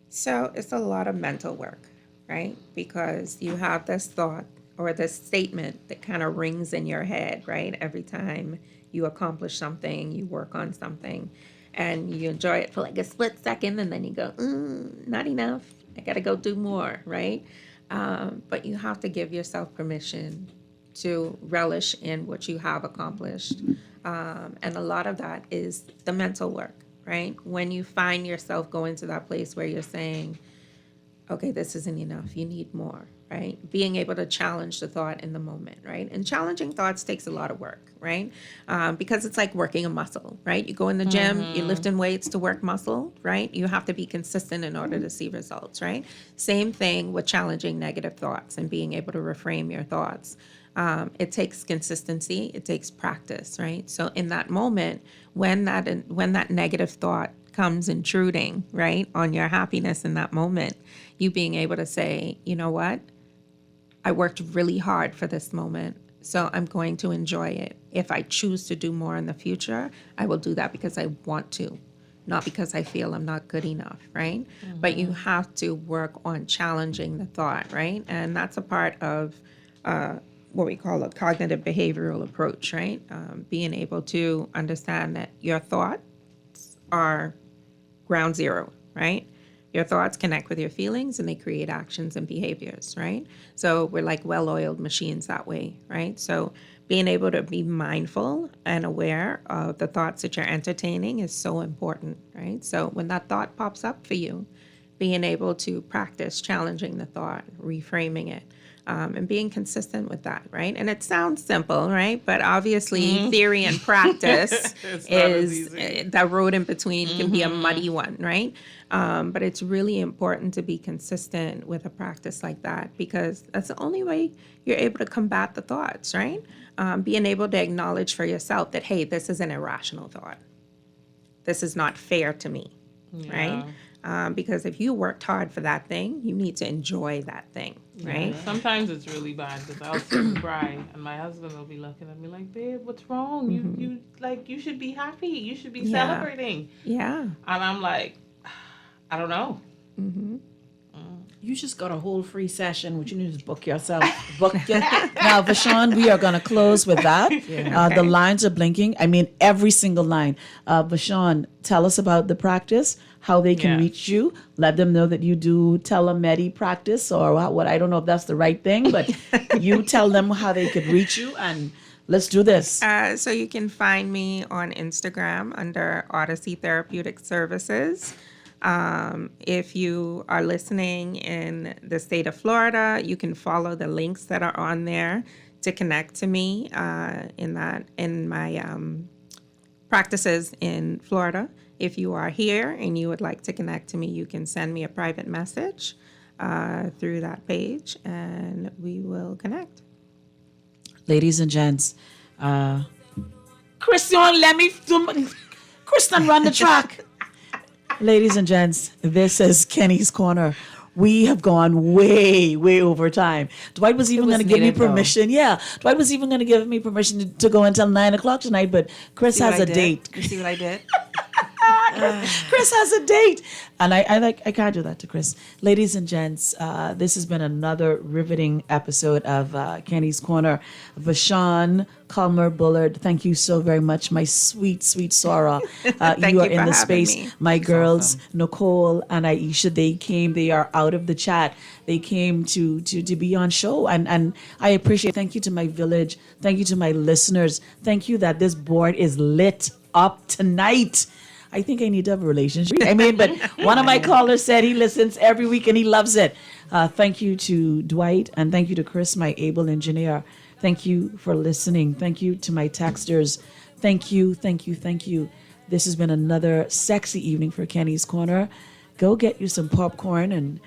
So it's a lot of mental work, right? Because you have this thought or this statement that kind of rings in your head, right? Every time you accomplish something, you work on something, and you enjoy it for like a split second, and then you go, not enough. I got to go do more, right? But you have to give yourself permission to relish in what you have accomplished. And a lot of that is the mental work, right? When you find yourself going to that place where you're saying, okay, this isn't enough, you need more, right? Being able to challenge the thought in the moment, right? And challenging thoughts takes a lot of work, right? Because it's like working a muscle, right? You go in the gym, you're lifting weights to work muscle, right? You have to be consistent in order to see results, right? Same thing with challenging negative thoughts and being able to reframe your thoughts. It takes consistency, it takes practice, right? So in that moment, when that negative thought comes intruding, right, on your happiness in that moment, you being able to say, you know what, I worked really hard for this moment, so I'm going to enjoy it. If I choose to do more in the future, I will do that because I want to, not because I feel I'm not good enough, right? But you have to work on challenging the thought, right? And that's a part of what we call a cognitive behavioral approach, right? Being able to understand that your thoughts are ground zero, right? Your thoughts connect with your feelings and they create actions and behaviors, right? So we're like well-oiled machines that way, right? So being able to be mindful and aware of the thoughts that you're entertaining is so important, right? So when that thought pops up for you, being able to practice challenging the thought, reframing it, and being consistent with that, right? And it sounds simple, right? But obviously, theory and practice is the road in between can be a muddy one, right? But it's really important to be consistent with a practice like that because that's the only way you're able to combat the thoughts, right? Being able to acknowledge for yourself that, hey, this is an irrational thought. This is not fair to me, right? Because if you worked hard for that thing, you need to enjoy that thing, right? Sometimes it's really bad because I'll sit and cry, and my husband will be looking at me like, "Babe, what's wrong? You should be happy. You should be celebrating." Yeah. And I'm like, I don't know. You just got a whole free session, which you need to book yourself. Now, Vashon, we are going to close with that. The lines are blinking. I mean, every single line. Vashon, tell us about the practice, how they can reach you. Let them know that you do telemedi practice or what. I don't know if that's the right thing, but you tell them how they could reach you and let's do this. So you can find me on Instagram under Odyssey Therapeutic Services. If you are listening in the state of Florida, you can follow the links that are on there to connect to me in my practices in Florida. If you are here and you would like to connect to me, you can send me a private message through that page and we will connect. Ladies and gents, Christian, Christian, run the track. Ladies and gents, this is Kenny's Corner. We have gone way, way over time. Dwight was even going to give me permission. Yeah, Dwight was even going to give me permission to go until 9 o'clock tonight, but Chris has a date. You see what I did? Chris has a date. And I can't do that to Chris. Ladies and gents, this has been another riveting episode of Kenny's Corner. Vashon Culmer-Bullard, thank you so very much, my sweet, sweet Sora. You are in the space. Me. My girls, Nicole and Aisha, they are out of the chat. They came to be on show. And I appreciate, thank you to my village. Thank you to my listeners. Thank you that this board is lit up tonight. I think I need to have a relationship. I mean, but one of my callers said he listens every week and he loves it. Thank you to Dwight and thank you to Chris, my able engineer. Thank you for listening. Thank you to my texters. Thank you, thank you, thank you. This has been another sexy evening for Kenny's Corner. Go get you some popcorn and